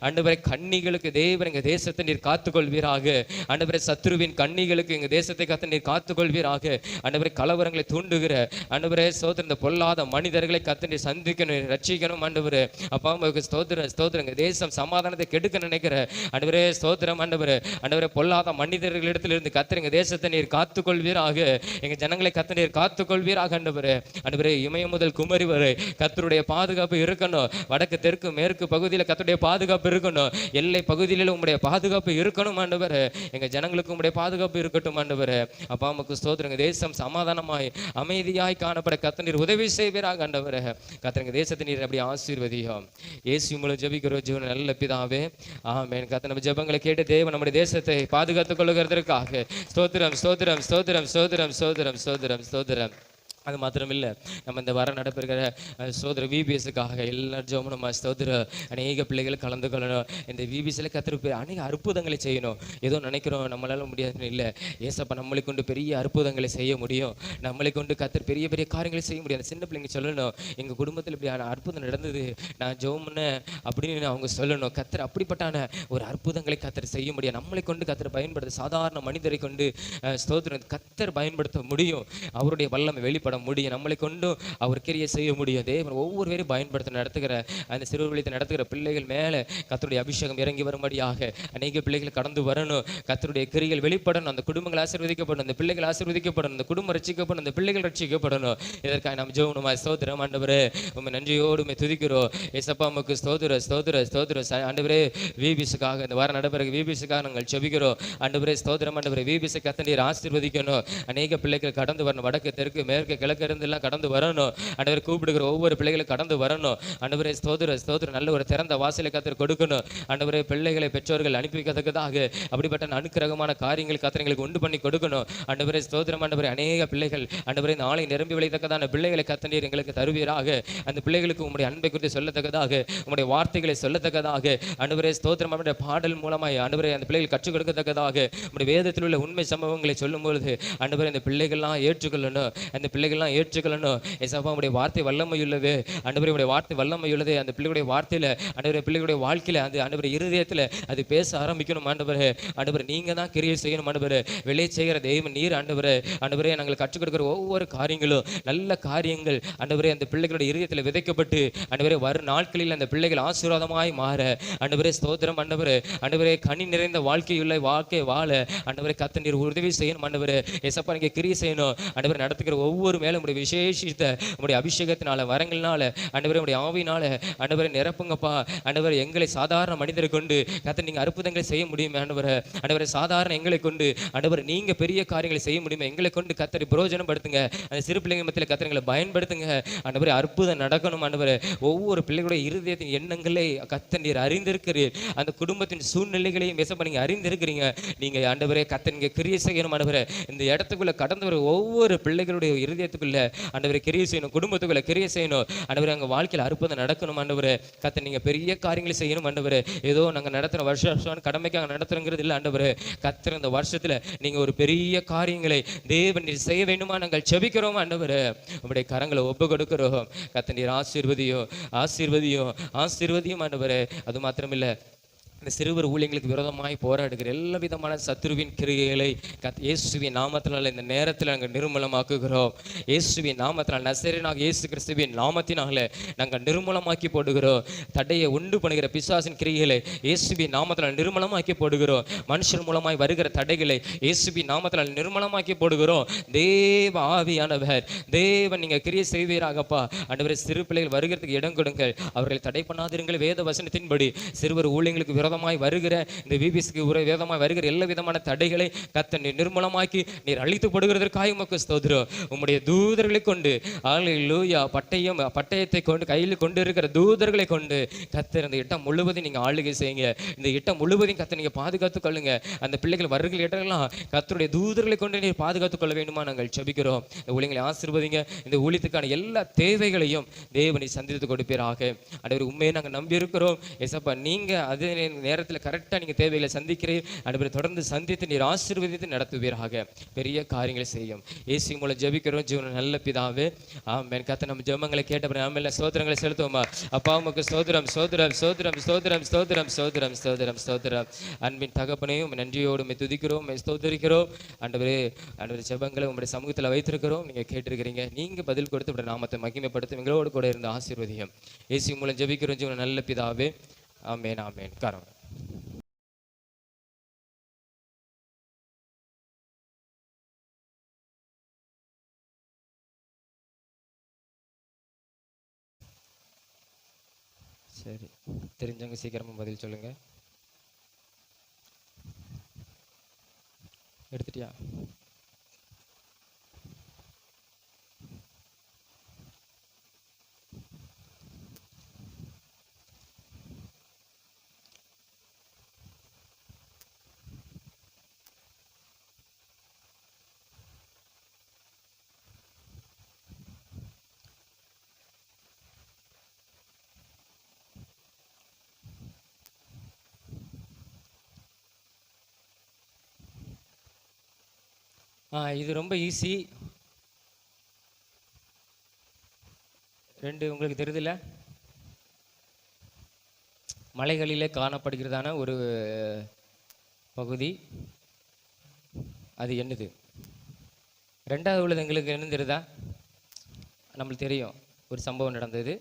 ஆண்டவரே கண்ணிகளுக்கு தேவன் எங்க தேசத்தை நீர் காத்துக்கொள்வீராக ஆண்டவரே. சத்ருவின் கண்ணிகளுக்கு எங்க தேசத்தை கர்த்தர் நீர் காத்துக்கொள்வீராக ஆண்டவரே. கலவரங்களை தூண்டுகிற ஆண்டவரே ஸ்தோத்திரம் இந்த பொல்லாத மனிதர்களை கர்த்தர் நீர் சந்திக்கணும், ரட்சிக்கணும் ஆண்டவரே. அப்பா உங்களுக்கு ஸ்தோத்திரம் ஸ்தோத்திரம். எங்க தேசம் சமாதானத்தை கெடுக்க நினைக்கிற ஆண்டவரே ஸ்தோத்திரம் ஆண்டவரே. ஆண்டவரே, பொல்லாத மனிதர்களிடத்திலிருந்து கர்த்தர் எங்க தேசத்தை நீர் காத்துக்கொள்வீராக. எங்க ஜனங்களை கர்த்தர் நீர் காத்துக்கொள்வீராக ஆண்டவரே. ஆண்டவரே, இமயம் முதல் குமரி வரை கர்த்தருடைய பாதுகாப்பு இருக்கணும். வடக்கு தெற்கு மேற்கு பகுதியில் கர்த்தருடைய பாதுகாப்பு இருக்கணும். எல்லை பகுதியில உங்களுடைய பாதுகாப்பு இருக்கணும் ஆண்டவரே. எங்க ஜனங்களுக்கு உங்களுடைய பாதுகாப்பு இருக்கட்டும் ஆண்டவரே. அப்பா உமக்கு ஸ்தோத்திரம். எங்க தேசம் சமாதானமாய் அமைதியாய் காணப்பட கர்த்தர் நீர் உதவி செய்வீராக ஆண்டவரே. கர்த்தர் எங்க தேசத்தை நீர் அப்படி ஆசீர்வதியும். இயேசு மூலம் ஜெபிக்கிறோம் ஜீவன் நல்ல பிதாவே, ஆமென். கர்த்தர் நம்ம ஜெபங்களை கேட்டு தேவன் நம்முடைய தேசத்தை பாதுகாத்துக் கொள்ளுகிறதற்காக ஸ்தோத்திரம் ஸ்தோத்திரம் ஸ்தோத்திரம் ஸ்தோத்திரம் ஸ்தோத்திரம் ஸ்தோத்திரம் ஸ்தோத்திரம். அது மாத்திரம் இல்லை, நம்ம இந்த வர நடைபெறுகிற சோதர விபிஎஸ்ஸுக்காக எல்லாரும் ஜெபம் ஸ்தோத்திர. அநேக பிள்ளைகளை கலந்து கொள்ளணும். இந்த விபிஎஸ்ல கத்திர அநேக அற்புதங்களை செய்யணும். ஏதோ நினைக்கிறோம் நம்மளால முடியாதுன்னு இல்லை. ஏசப்பா நம்மளை கொண்டு பெரிய அற்புதங்களை செய்ய முடியும். நம்மளை கொண்டு கத்தர் பெரிய பெரிய காரியங்களை செய்ய முடியும். அந்த சின்ன பிள்ளைங்க சொல்லணும், எங்கள் குடும்பத்தில் இப்படி அற்புதம் நடந்தது, நான் ஜெபம் பண்ணேன் அப்படின்னு அவங்க சொல்லணும். கத்தர் அப்படிப்பட்டான ஒரு அற்புதங்களை கத்தர் செய்ய முடியும். நம்மளை கொண்டு கத்தர் பயன்படுத்த, சாதாரண மனிதரை கொண்டு ஸ்தோத்திரம் கத்தர் பயன்படுத்த முடியும். அவருடைய வல்லமை வெளிப்பட முடியும். நம்மளை கொண்டும் அவர் கிரியை செய்ய முடியும். தேவன் ஒவ்வொரு பேரும் பயன்படுத்த நடத்துகிற அந்த சிறுவர்களை நடத்துகிற பிள்ளைகள் மேலே கர்த்தருடைய அபிஷேகம் இறங்கி வரும்படியாக அநேக பிள்ளைகள் கடந்து வரணும். கர்த்தருடைய கிரிகள் வெளிப்படணும். அந்த குடும்பங்கள் ஆசீர்வதிக்கப்படணும், அந்த பிள்ளைகள் ஆசீர்வதிக்கப்படணும், அந்த குடும்பம் ரட்சிக்கப்படணும், அந்த பிள்ளைகள் ரட்சிக்கப்படணும். இதற்காக நாம் ஜெபமா ஸ்தோத்திரம் ஆண்டவரே. உம்மை நன்றியோடு உம்மை துதிக்கிறோம். ஏசப்பா உமக்கு ஸ்தோத்திர ஸ்தோத்திர ஸ்தோத்திர ஆண்டவரே. விபிஎஸ்ஸுக்காக இந்த வாரம் நடைபெறுகிற விபிஎஸ்ஸுக்காக நாங்கள் ஜெபிக்கிறோம் ஆண்டவரே. ஸ்தோத்திரம் ஆண்டவரே. விபிஎஸ்ஸை கர்த்தர் நீர் ஆசீர்வதிக்கணும். அநேக பிள்ளைகள் கடந்து வரணும். வடக்கு தெற்கு மேற்கு கிழக்கு இருந்தெல்லாம் கடந்து வரணும் ஆண்டவரே. கூப்பிடுகிற ஒவ்வொரு பிள்ளைகளும் கடந்து வரணும் ஆண்டவரே. ஸ்தோத்திர ஸ்தோத்திர. நல்ல ஒரு திறந்த வாசலை கர்த்தர் கொடுக்கணும் ஆண்டவரே. பிள்ளைகளை பெற்றோர்கள் அனுப்பி வைக்கத்தக்கதாக அப்படிப்பட்ட அனுக்கிரகமான காரியங்கள் கர்த்தர்களுக்கு உண்டு பண்ணி கொடுக்கணும் ஆண்டவரே. ஸ்தோத்திரம் ஆண்டவரே. அநேக பிள்ளைகள் ஆண்டவரே நாளை நிரம்பி விளைத்தக்கதான பிள்ளைகளை கர்த்தர் நீர் எங்களுக்கு தருவீராக. அந்த பிள்ளைகளுக்கு உங்களுடைய அன்பை குறித்து சொல்லத்தக்கதாக, உங்களுடைய வார்த்தைகளை சொல்லத்தக்கதாக ஆண்டவரே. ஸ்தோத்திரம் ஆண்டவரே. பாடல் மூலமாய் ஆண்டவரே அந்த பிள்ளைகள் கற்றுக் கொடுக்கத்தக்கதாக உங்களுடைய வேதத்தில் உள்ள உண்மை சம்பவங்களை சொல்லும் பொழுது ஆண்டவரே அந்த பிள்ளைகள்லாம் ஏற்றுக்கொள்ளணும். அந்த பிள்ளை பிள்ளைகள்லாம் ஏற்றுக்கொள்ளணும். ஏசப்பா உடைய வார்த்தை வல்லமை உள்ளது ஆண்டவரே, உடைய வார்த்தை வல்லமை உள்ளது. அந்த பிள்ளைகளுடைய வார்த்தையில ஆண்டவரே, பிள்ளைகளுடைய வாழ்க்கையில அந்த ஆண்டவரே இருதயத்தில் அது பேச ஆரம்பிக்கணும். ஆண்டவரே ஆண்டவரே, நீங்க தான் கிரியை செய்யணும். ஆண்டவரே, வெளியே செய்கிற தெய்வம் நீர். ஆண்டவரே ஆண்டவரே, நாங்கள் கற்றுக் கொடுக்கிற ஒவ்வொரு காரியங்களும் நல்ல காரியங்கள் ஆண்டவரே அந்த பிள்ளைகளுடைய இருதயத்தில் விதைக்கப்பட்டு ஆண்டவரே வரும் நாட்களில் அந்த பிள்ளைகள் ஆசீர்வாதமாய் மாற ஆண்டவரே ஸ்தோத்திரம். ஆண்டவரே ஆண்டவரே, கனி நிறைந்த வாழ்க்கை வாழ ஆண்டவரே கத்த நீர் உதவி செய்யணும். ஆண்டவரே ஏசப்பா, நீங்க கிரியை செய்யணும். ஆண்டவரே, நடத்துகிற ஒவ்வொரு மேலும் உடைய விசேஷித்த உடைய அபிஷேகத்தினால வரங்கள்னால ஆண்டவரே உடைய ஆவினால ஆண்டவரை நிரப்புங்கப்பா. ஆண்டவரை எங்களை சாதாரண மனிதரை கொண்டு கத்த நீங்க அற்புதங்களை செய்ய முடியுமே. ஆண்டவரை சாதாரண எங்களை கொண்டு ஆண்டவர் நீங்க பெரிய காரியங்களை செய்ய முடியுமே. எங்களை கொண்டு கத்தரை பிரயோஜனம் படுத்துங்க. அந்த சிறு பிள்ளைங்க மத்தியில் கத்தரைங்களை பயன்படுத்துங்க. ஆண்டவரை அற்புதம் நடக்கணும். ஆண்டவரை ஒவ்வொரு பிள்ளைகளுடைய இருதயத்தின் எண்ணங்களை கத்த நீர் அறிந்திருக்கிறீர். அந்த குடும்பத்தின் சூழ்நிலைகளையும் பேச நீங்க அறிந்திருக்கிறீங்க. நீங்க ஆண்டவரே கத்த நீங்க கிரியை செய்யணும். ஆண்டவரை இந்த இடத்துக்குள்ள கடந்து வர ஒவ்வொரு பிள்ளைகளுடைய இருதயத்துக்குள்ள ஆண்டவரை கிரியை செய்யணும். குடும்பத்துக்குள்ள கிரியை செய்யணும். ஆண்டவரே, அங்க வாழ்க்கையில் அற்புதம் நடக்கணும். ஆண்டவரே கத்த நீங்க பெரிய காரியங்களை செய்யணும். ஆண்டவரே, ஏதோ நாங்க நடத்துற வருஷம் கடமைக்காக நடத்துறங்கிறது இல்லை. ஆண்டவரே கத்துற இந்த வருஷத்துல நீங்க ஒரு பெரிய காரியங்களை தேவன் நீர் செய்ய வேண்டுமா நாங்கள் செபிக்கிறோம். ஆண்டவரே, உங்களுடைய கரங்களை ஒப்பு கொடுக்கிறோம். கத்த நீர் ஆசீர்வதியும் ஆண்டவரே. அது மாத்திரமில்லை, இந்த சிறுவர் ஊழியங்களுக்கு விரோதமாய் போராடுகிற எல்லா விதமான சத்துருவின் கிரியைகளை இயேசுவின் நாமத்தினால் இந்த நேரத்தில் நாங்கள் நிர்மூலமாக்குகிறோம். இயேசுவின் நாமத்தினால், நசரேயனாகிய இயேசு கிறிஸ்துவின் நாமத்தினால நாங்கள் நிர்மூலமாக்கி போடுகிறோம். தடையை உண்டு பண்ணுகிற பிசாசின் கிரியைகளை இயேசுவின் நாமத்தினால் நிர்மூலமாக்கி போடுகிறோம். மனுஷன் மூலமாய் வருகிற தடைகளை இயேசுவின் நாமத்தினால் நிர்மூலமாக்கி போடுகிறோம். தேவ ஆவியானவர் தேவன் நீங்க கிரியை செய்வீராகப்பா. ஆண்டவரே, சிறு பிள்ளைகள் வருகிறதுக்கு இடம் கொடுங்கள். அவர்களை தடை பண்ணாதிருங்கள். வேத வசனத்தின்படி சிறுவர் ஊழியங்களுக்கு விரோதமாய் வருகிற இந்த விபிசிக்கு விரோதமாய் வருகிற எல்லா விதமான தடைகளை கத்த நீர் நிர்மூலமாக்கி நீர் அழித்து போடுகிறதற்காக உமக்கு ஸ்தோத்திரம். உம்முடைய தூதர்களை கொண்டு அல்லேலூயா பட்டயத்தை கொண்டு கையில் கொண்டு இருக்கிற தூதர்களை கொண்டு கத்த இந்த இட்டம் முழுவதும் நீங்க ஆளுகை செய்யுங்க. இந்த இட்டம் முழுவதும் கத்த நீங்க பாதுகாத்துக் கொள்ளுங்க. அந்த பிள்ளைகள் வருகிற இடங்கள்லாம் கத்தருடைய தூதர்களை கொண்டு நீர் பாதுகாத்துக் கொள்ள வேண்டுமா நாங்கள் ஜெபிக்கிறோம். இந்த ஊழியங்களை ஆசீர்வதிங்க. இந்த ஊழியத்துக்கான எல்லா தேவைகளையும் தேவனை சந்தித்து கொடுப்பீராக. ஆண்டவரே, உண்மையை நாங்கள் நம்பி இருக்கிறோம். ஏசப்பா, நீங்க அது நேரத்தில் கரெக்டாக நீங்கள் தேவைகளை சந்திக்கிறீர். ஆண்டவரே, தொடர்ந்து சந்தித்து நீர் ஆசீர்வதித்து நடத்துவீராக. பெரிய காரியங்களை செய்யும். இயேசு மூலம் ஜெபிக்கிறோம் ஜீவன நல்ல பிதாவே, ஆமென். கர்த்தர் நம்ம ஜெபங்களை கேட்டபடி நாம எல்லாம் ஸ்தோத்திரங்களை செலுத்துவோமா? அப்பா உமக்கு ஸ்தோத்திரம் ஸ்தோத்திரம் ஸ்தோத்திரம் ஸ்தோத்திரம் ஸ்தோத்திரம் ஸ்தோத்திரம் ஸ்தோத்திரம் ஸ்தோத்திரம். அன்பின் தகப்பனையும் நன்றியோடு துதிக்கிறோம், ஸ்தோத்திரிக்கிறோம். ஆண்டவரே ஜெபங்களை உங்களுடைய சமூகத்தில் வைத்திருக்கிறோம். நீங்கள் கேட்டிருக்கிறீங்க. நீங்கள் பதில் கொடுத்து உங்களுடைய நாமத்தை மகிமைப்படுத்தும். எங்களோடு கூட இருந்த ஆசீர்வதியம். இயேசு மூலம் ஜெபிக்கிறோம் ஜீவன நல்ல பிதாவே, ஆமென் ஆமென். காரணம் சரி, தெரிஞ்சவங்க சீக்கிரமா பதில் சொல்லுங்க. எடுத்துட்டியா? இது ரொம்ப ஈஸி. ரெண்டு உங்களுக்கு தெரியுதுல்ல, மலைகளிலே காணப்படுகிறதான ஒரு பகுதி. அது என்னது? ரெண்டாவது உள்ளது எங்களுக்கு என்ன தெரியுதா? நம்மளுக்கு தெரியும், ஒரு சம்பவம் நடந்தது.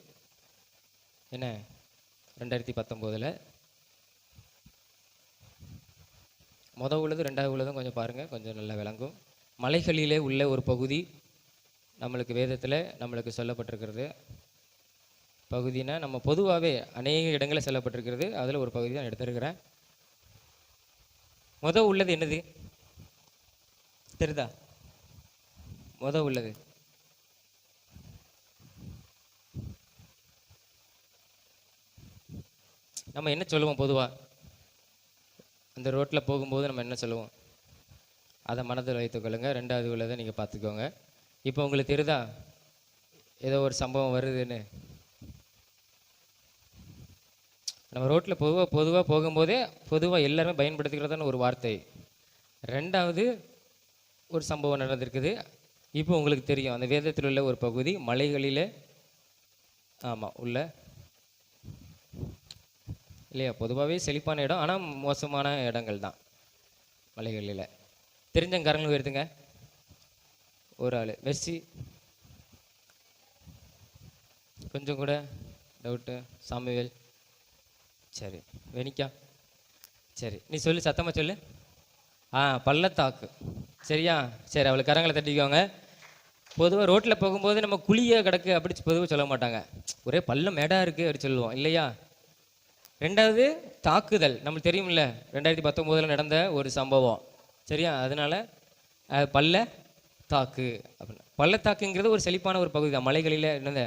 என்ன? 2019. மொதல் உள்ளது ரெண்டாவது உள்ளதும் கொஞ்சம் பாருங்கள், கொஞ்சம் நல்லா விளங்கும். மலைகளிலே உள்ள ஒரு பகுதி நம்மளுக்கு வேதத்தில் நம்மளுக்கு சொல்லப்பட்டிருக்கிறது. பகுதினா நம்ம பொதுவாகவே அநேக இடங்களில் சொல்லப்பட்டிருக்கிறது. அதில் ஒரு பகுதி தான் எடுத்திருக்கிறேன். மொதல் உள்ளது என்னது தெரியுதா? மொதல் உள்ளது நம்ம என்ன சொல்லுவோம் பொதுவாக? அந்த ரோட்டில் போகும்போது நம்ம என்ன சொல்லுவோம்? அதை மனதில் வைத்துக்கொள்ளுங்க. ரெண்டாவது உள்ளதை நீங்கள் பார்த்துக்கோங்க. இப்போ உங்களுக்கு தெரியுதா ஏதோ ஒரு சம்பவம் வருதுன்னு? நம்ம ரோட்டில் பொதுவாக போகும்போதே பொதுவாக எல்லாருமே பயன்படுத்திக்கிறதான ஒரு வார்த்தை. ரெண்டாவது ஒரு சம்பவம் நடந்திருக்குது. இப்போ உங்களுக்கு தெரியும் அந்த வேதத்தில் உள்ள ஒரு பகுதி மலைகளிலே உள்ள இல்லையா. பொதுவாகவே செழிப்பான இடம், ஆனால் மோசமான இடங்கள் தான் மலைகளில். தெரிஞ்சங்காரங்களும் வருதுங்க. ஒரு ஆள் மெர்சி, கொஞ்சம் கூட டவுட்டு. சாமுவேல், சரி. வெனிக்கா, சரி. நீ சொல்லு, சத்தமாக சொல்லு. பள்ளத்தாக்கு, சரியா. சரி, அவளுக்கு கரங்களை தட்டிக்குவாங்க. பொதுவாக ரோட்டில் போகும்போது நம்ம குழிய கிடக்கு அப்படி பொதுவாக சொல்ல மாட்டாங்க, ஒரே பள்ளம் மேடாக இருக்குது அப்படி சொல்லுவோம் இல்லையா. ரெண்டாவது தாக்குதல், நம்மளுக்கு தெரியும்ல, 2019 நடந்த ஒரு சம்பவம், சரியா. அதனால பள்ளத்தாக்கு அப்படின்னு. பள்ளத்தாக்குங்கிறது ஒரு செழிப்பான ஒரு பகுதி தான் மலைகளில் இருந்த.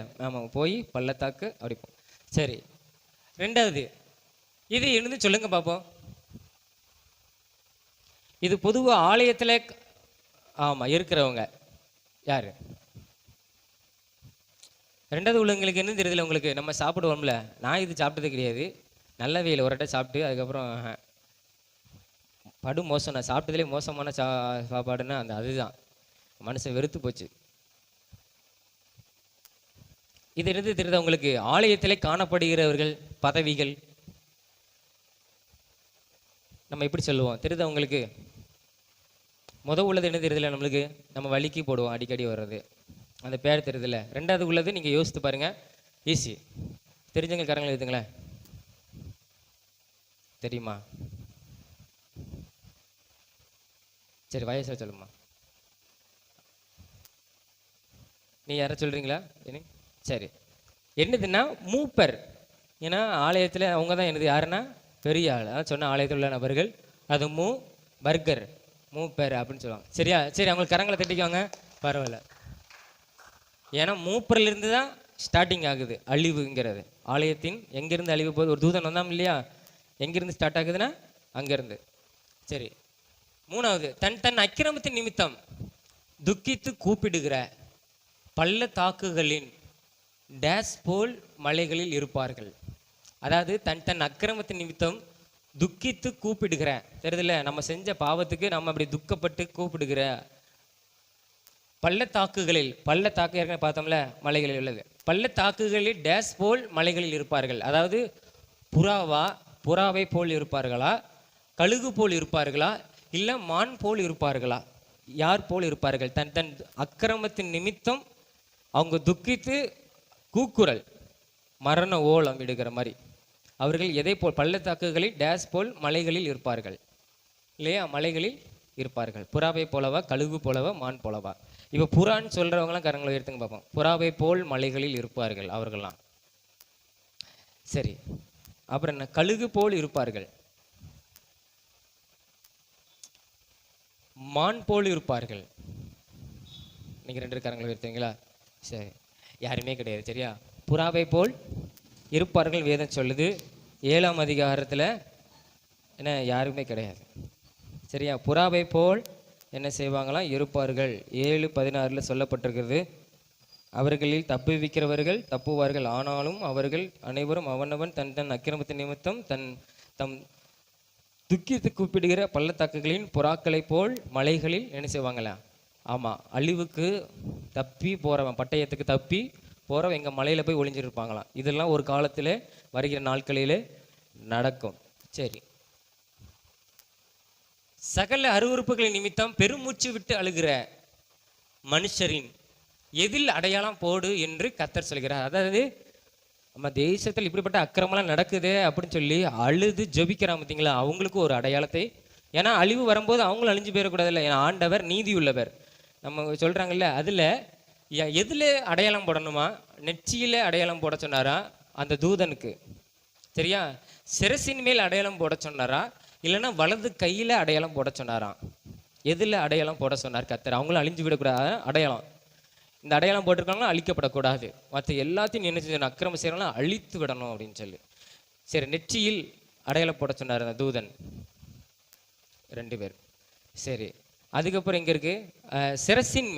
போய் பள்ளத்தாக்கு அப்படி. சரி, ரெண்டாவது இது என்னது சொல்லுங்க பார்ப்போம். இது பொதுவாக ஆலயத்தில் இருக்கிறவங்க யாரு? ரெண்டாவது உள்ளவங்களுக்கு என்ன தெரியுதுல உங்களுக்கு, நம்ம சாப்பிடுவோம்ல. நான் இது சாப்பிட்டது கிடையாது, நல்ல வெயில் ஒரு சாப்பிட்டு அதுக்கப்புறம் படு மோசம். நான் சாப்பிட்டதுலேயே மோசமான சாப்பாடுன்னா அதுதான். மனுஷன் வெறுத்து போச்சு. இது என்னது தெரியுதா உங்களுக்கு? ஆலயத்திலே காணப்படுகிறவர்கள், பதவிகள், நம்ம எப்படி சொல்லுவோம் தெரியுதா உங்களுக்கு? உள்ளது என்ன தெரியுதுல நம்மளுக்கு, நம்ம வலிக்கு போடுவோம் அடிக்கடி வர்றது, அந்த பேர் தெரியுதுல்ல. ரெண்டாவது உள்ளது நீங்கள் யோசித்து பாருங்க, ஈஸி. தெரிஞ்சவங்க கரங்களை எழுதுங்களேன். தெரியுமா? சரி, வயசா சொல்லுமா. நீ யார சொல்றீங்களா? சரி, என்னதுன்னா மூப்பர். ஏன்னா ஆலயத்தில் அவங்க தான் என்னது, யாருன்னா பெரிய ஆள். அதான் சொன்ன ஆலயத்தில் உள்ள நபர்கள், அது பர்கர் மூப்பர் அப்படின்னு சொல்லுவாங்க, சரியா. சரி, அவங்களுக்கு கரங்களை தட்டிக்குவாங்க, பரவாயில்ல. ஏன்னா மூப்பரிலிருந்து தான் ஸ்டார்டிங் ஆகுது அழிவுங்கிறது. ஆலயத்தின் எங்கேருந்து அழிவு போகுது? ஒரு தூதன் வந்தாம் இல்லையா, எங்கிருந்து ஸ்டார்ட் ஆகுதுன்னா அங்கேருந்து. சரி, மூணாவது தன் அக்கிரமத்தின் நிமித்தம் துக்கித்து கூப்பிடுகிற பள்ளத்தாக்குகளின் டேஸ் போல் மலைகளில் இருப்பார்கள். அதாவது தன் அக்கிரமத்தின் நிமித்தம் துக்கித்து கூப்பிடுகிற, தெரியுதுல்ல, நம்ம செஞ்ச பாவத்துக்கு நம்ம அப்படி துக்கப்பட்டு கூப்பிடுகிற பள்ளத்தாக்குகளில், பள்ளத்தாக்கு ஏற்கனவே பார்த்தோம்ல மலைகளில் உள்ளது, பள்ளத்தாக்குகளில் டேஸ் போல் மலைகளில் இருப்பார்கள். அதாவது புறாவை போல் இருப்பார்களா, கழுகு போல் இருப்பார்களா, இல்லை மான் போல் இருப்பார்களா? யார் போல் இருப்பார்கள்? தன் அக்கிரமத்தின் நிமித்தம் அவங்க துக்கித்து கூக்குரல், மரண ஓலம் விடுகிற மாதிரி. அவர்கள் எதை போல்? பள்ளத்தாக்குகளில் டேஸ் போல் மலைகளில் இருப்பார்கள் இல்லையா. மலைகளில் இருப்பார்கள். புறாவை போலவா, கழுகு போலவா, மான் போலவா? இப்போ புறான்னு சொல்றவங்களாம் கரங்களை எடுத்துங்க பார்ப்போம். புறாவை போல் மலைகளில் இருப்பார்கள் அவர்கள்லாம். சரி, அப்புறம் என்ன? கழுகு போல் இருப்பார்கள், மான் போல் இருப்பார்கள். நீங்க 2 கரங்களை எடுத்தீங்களா? சரி, யாருமே கிடையாது, சரியா. புறாவை போல் இருப்பார்கள் வேதம் சொல்லுது. 7ஆம் அதிகாரத்தில் என்ன, யாருமே கிடையாது, சரியா. புறாவை போல் என்ன செய்வாங்களாம்? இருப்பார்கள். 7:16 சொல்லப்பட்டிருக்கிறது. அவர்களில் தப்புவிக்கிறவர்கள் தப்புவார்கள், ஆனாலும் அவர்கள் அனைவரும் அவனவன் தன் அக்கிரமத்தின் நிமித்தம் தம் துக்கித்து கூப்பிடுகிற பள்ளத்தாக்குகளின் புறாக்களை போல் மலைகளில் என்ன செய்வாங்களா? அழிவுக்கு தப்பி போறவன், பட்டயத்துக்கு தப்பி போறவன் எங்க மலையில போய் ஒளிஞ்சிருப்பாங்களாம். இதெல்லாம் ஒரு காலத்தில் வருகிற நாட்களிலே நடக்கும். சரி, சகல அருவருப்புகளின் நிமித்தம் பெருமூச்சு விட்டு அழுகிற மனுஷரின் எதில் அடையாளம் போடு என்று கர்த்தர் சொல்கிறார். அதாவது நம்ம தேசத்தில் இப்படிப்பட்ட அக்கிரமெல்லாம் நடக்குது அப்படின்னு சொல்லி அழுது ஜெபிக்கிறாங்க பார்த்தீங்களா, அவங்களுக்கு ஒரு அடையாளத்தை. ஏன்னா அழிவு வரும்போது அவங்களும் அழிஞ்சு போயிடக்கூடாது இல்லை. ஏன்னா ஆண்டவர் நீதி உள்ளவர் நம்ம சொல்றாங்கல்ல. அதில் எதில் அடையாளம் போடணுமா? நெற்றியில அடையாளம் போட சொன்னாரா அந்த தூதனுக்கு, சரியா. சிரசின் மேல் அடையாளம் போட சொன்னாரா, இல்லைன்னா வலது கையில அடையாளம் போட சொன்னாராம்? எதில் அடையாளம் போட சொன்னார் கர்த்தர்? அவங்களும் அழிஞ்சு விடக்கூடாது. அடையாளம், இந்த அடையாளம் போட்டிருக்காங்கன்னா அழிக்கப்படக்கூடாது. மற்ற எல்லாத்தையும் என்ன செய்யணும்? அக்கிரமம் செய்யறோம்னா அழித்து விடணும் அப்படின்னு சொல்லி. சரி, நெற்றியில் அடையாளம் போட சொன்னார் அந்த தூதன், 2 பேர். சரி, அதுக்கப்புறம் எங்க இருக்கு? சிரசின்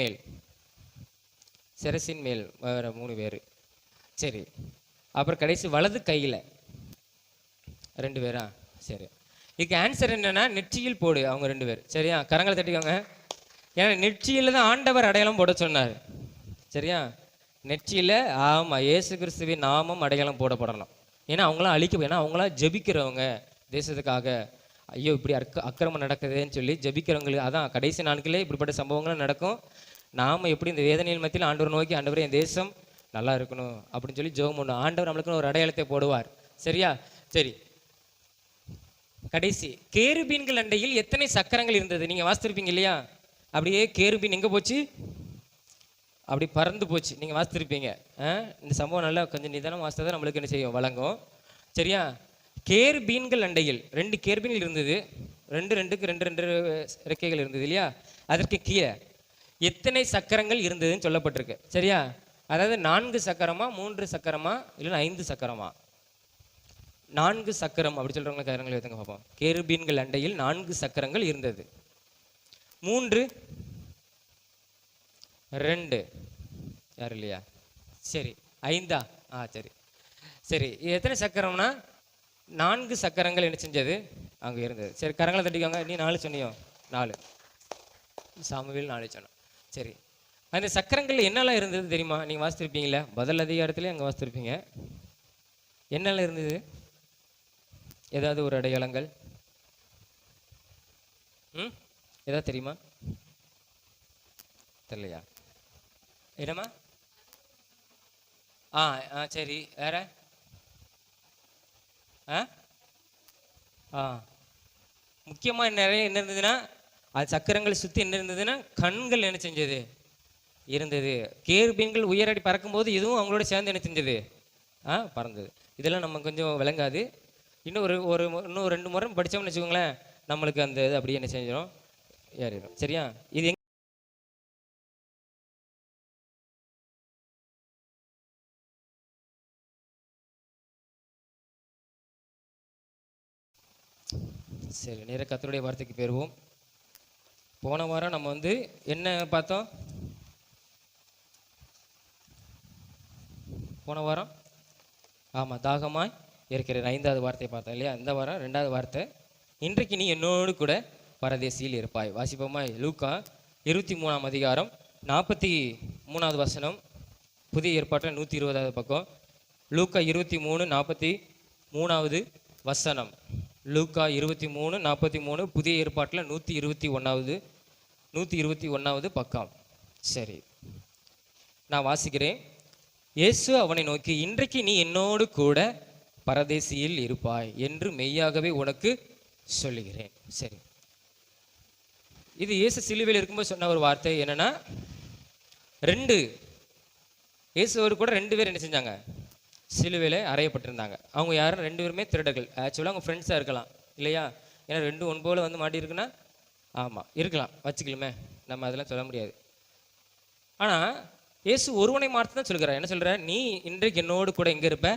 மேல் வேற 3 பேர். சரி, அப்புறம் கடைசி வலது கையில 2 பேரா? சரி, இதுக்கு ஆன்சர் என்னன்னா நெற்றியில் போடு அவங்க 2 பேர், சரியா. கரங்களை தட்டிக்கோங்க. ஏன்னா நெற்றியில் தான் ஆண்டவர் அடையாளம் போட சொன்னார். சரியா? நெற்றியில் ஆமாம் இயேசு கிறிஸ்துவின் நாமம் அடையாளம் போடப்படணும். ஏன்னா அவங்களாம் ஏன்னா அவங்களாம் ஜெபிக்கிறவங்க தேசத்துக்காக. ஐயோ இப்படி அக்கிரமம் நடக்குதுன்னு சொல்லி ஜெபிக்கிறவங்களுக்கு அதான் கடைசி நாட்களே இப்படிப்பட்ட சம்பவங்களும் நடக்கும். நாம் எப்படி இந்த வேதனையில் மத்தியில் ஆண்டவர் நோக்கி ஆண்டவர் என் தேசம் நல்லா இருக்கணும் அப்படின்னு சொல்லி ஜெபம் பண்ணணும். ஆண்டவர் நம்மளுக்குன்னு ஒரு அடையாளத்தை போடுவார். சரியா? சரி, கடைசி கேருபீன்கள் அண்டையில் எத்தனை சக்கரங்கள் இருந்தது? நீங்கள் வாசித்திருப்பீங்க இல்லையா? அப்படியே கேருபீன் எங்கே போச்சு? அப்படி பறந்து போச்சு. நீங்கள் வாசித்திருப்பீங்க. இந்த சம்பவம் நல்லா கொஞ்சம் நிதானம் வாசித்தா தான் நம்மளுக்கு என்ன செய்யும், வழங்கும். சரியா? கேருபீன்கள் அண்டையில் 2 கேருபீன்கள் இருந்தது. ரெண்டுக்கு ரெண்டு ரெக்கைகள் இருந்தது இல்லையா? அதற்கு கீழே எத்தனை சக்கரங்கள் இருந்ததுன்னு சொல்லப்பட்டிருக்கு. சரியா? அதாவது 4 சக்கரமா 3 சக்கரமா இல்லைன்னா 5 சக்கரமா? 4 சக்கரம் அப்படி சொல்கிறவங்க கரங்களை வைத்துங்க பார்ப்போம். கேருபீன்கள் அண்டையில் 4 சக்கரங்கள் இருந்தது. 3 2 யாரும் இல்லையா? சரி 5ஆ? சரி சரி, எத்தனை சக்கரம்னா 4 சக்கரங்கள் என்ன செஞ்சது அங்கே இருந்தது. சரி கரங்களை தட்டிக்காங்க. நீ 4 சொன்னியோ? 4. சாமுவேல் 4 சொன்னோம். சரி, அந்த சக்கரங்கள் என்னெல்லாம் இருந்தது தெரியுமா? நீங்கள் வாசித்திருப்பீங்களா? பதில் அதிகாரத்துலேயே அங்கே வாசித்திருப்பீங்க. என்னெல்லாம் இருந்தது? ஏதாவது ஒரு அடையாளங்கள் ஏதாவது தெரியுமா? தெரியலையா? என்னம்மா? சரி, வேற? முக்கியமாக நிறைய என்ன இருந்ததுன்னா, அது சக்கரங்களை சுற்றி என்ன இருந்ததுன்னா கண்கள் என்ன செஞ்சது இருந்தது. கேருபீன்கள் உயரடி பறக்கும்போது இதுவும் அவங்களோட சேர்ந்து என்ன செஞ்சது பறந்தது. இதெல்லாம் நம்ம கொஞ்சம் விளங்காது. இன்னும் இன்னும் 2 முறை படித்தோம்னு வச்சுக்கோங்களேன், நம்மளுக்கு அந்த இது அப்படியே என்ன செஞ்சிடும், ஏறிடும். சரியா? இது சரி, நேர கர்த்தருடைய வார்த்தைக்கு போயிருவோம். போன வாரம் நம்ம என்ன பார்த்தோம்? போன வாரம் ஆமாம் தாகமாய் இருக்கிற 5வது வார்த்தையை பார்த்தோம் இல்லையா? இந்த வாரம் 2வது வார்த்தை, இன்றைக்கு நீ என்னோடு கூட பரதேசியில் இருப்பாய். வாசிப்போமா? லூக்கா 23ஆம் அதிகாரம் 43வது வசனம், புதிய ஏற்பாட்டில் 120வது பக்கம். லூக்கா 23:43 வசனம். லூக்கா 23:43 புதிய ஏற்பாட்டில் 121வது பக்கம். சரி, நான் வாசிக்கிறேன். இயேசு அவனை நோக்கி, இன்றைக்கு நீ என்னோடு கூட பரதேசியில் இருப்பாய் என்று மெய்யாகவே உனக்கு சொல்லுகிறேன். சரி, இது இயேசு சிலுவையில் இருக்கும்போது சொன்ன ஒரு வார்த்தை. என்னன்னா, இயேசுவோடு கூட 2 பேர் என்ன செஞ்சாங்க, சிலுவையில் அறையப்பட்டிருந்தாங்க. அவங்க யாரும் 2 பேருமே திருடர்கள். ஆக்சுவலாக அவங்க ஃப்ரெண்ட்ஸாக இருக்கலாம் இல்லையா? ஏன்னா 2 ஒன்போல மாட்டியிருக்குன்னா ஆமாம் இருக்கலாம், வச்சுக்கலுமே, நம்ம அதெல்லாம் சொல்ல முடியாது. ஆனால் இயேசு ஒருவனை மாற்றி தான் சொல்கிறார். என்ன சொல்கிற? நீ இன்றைக்கு என்னோடு கூட எங்கே இருப்ப?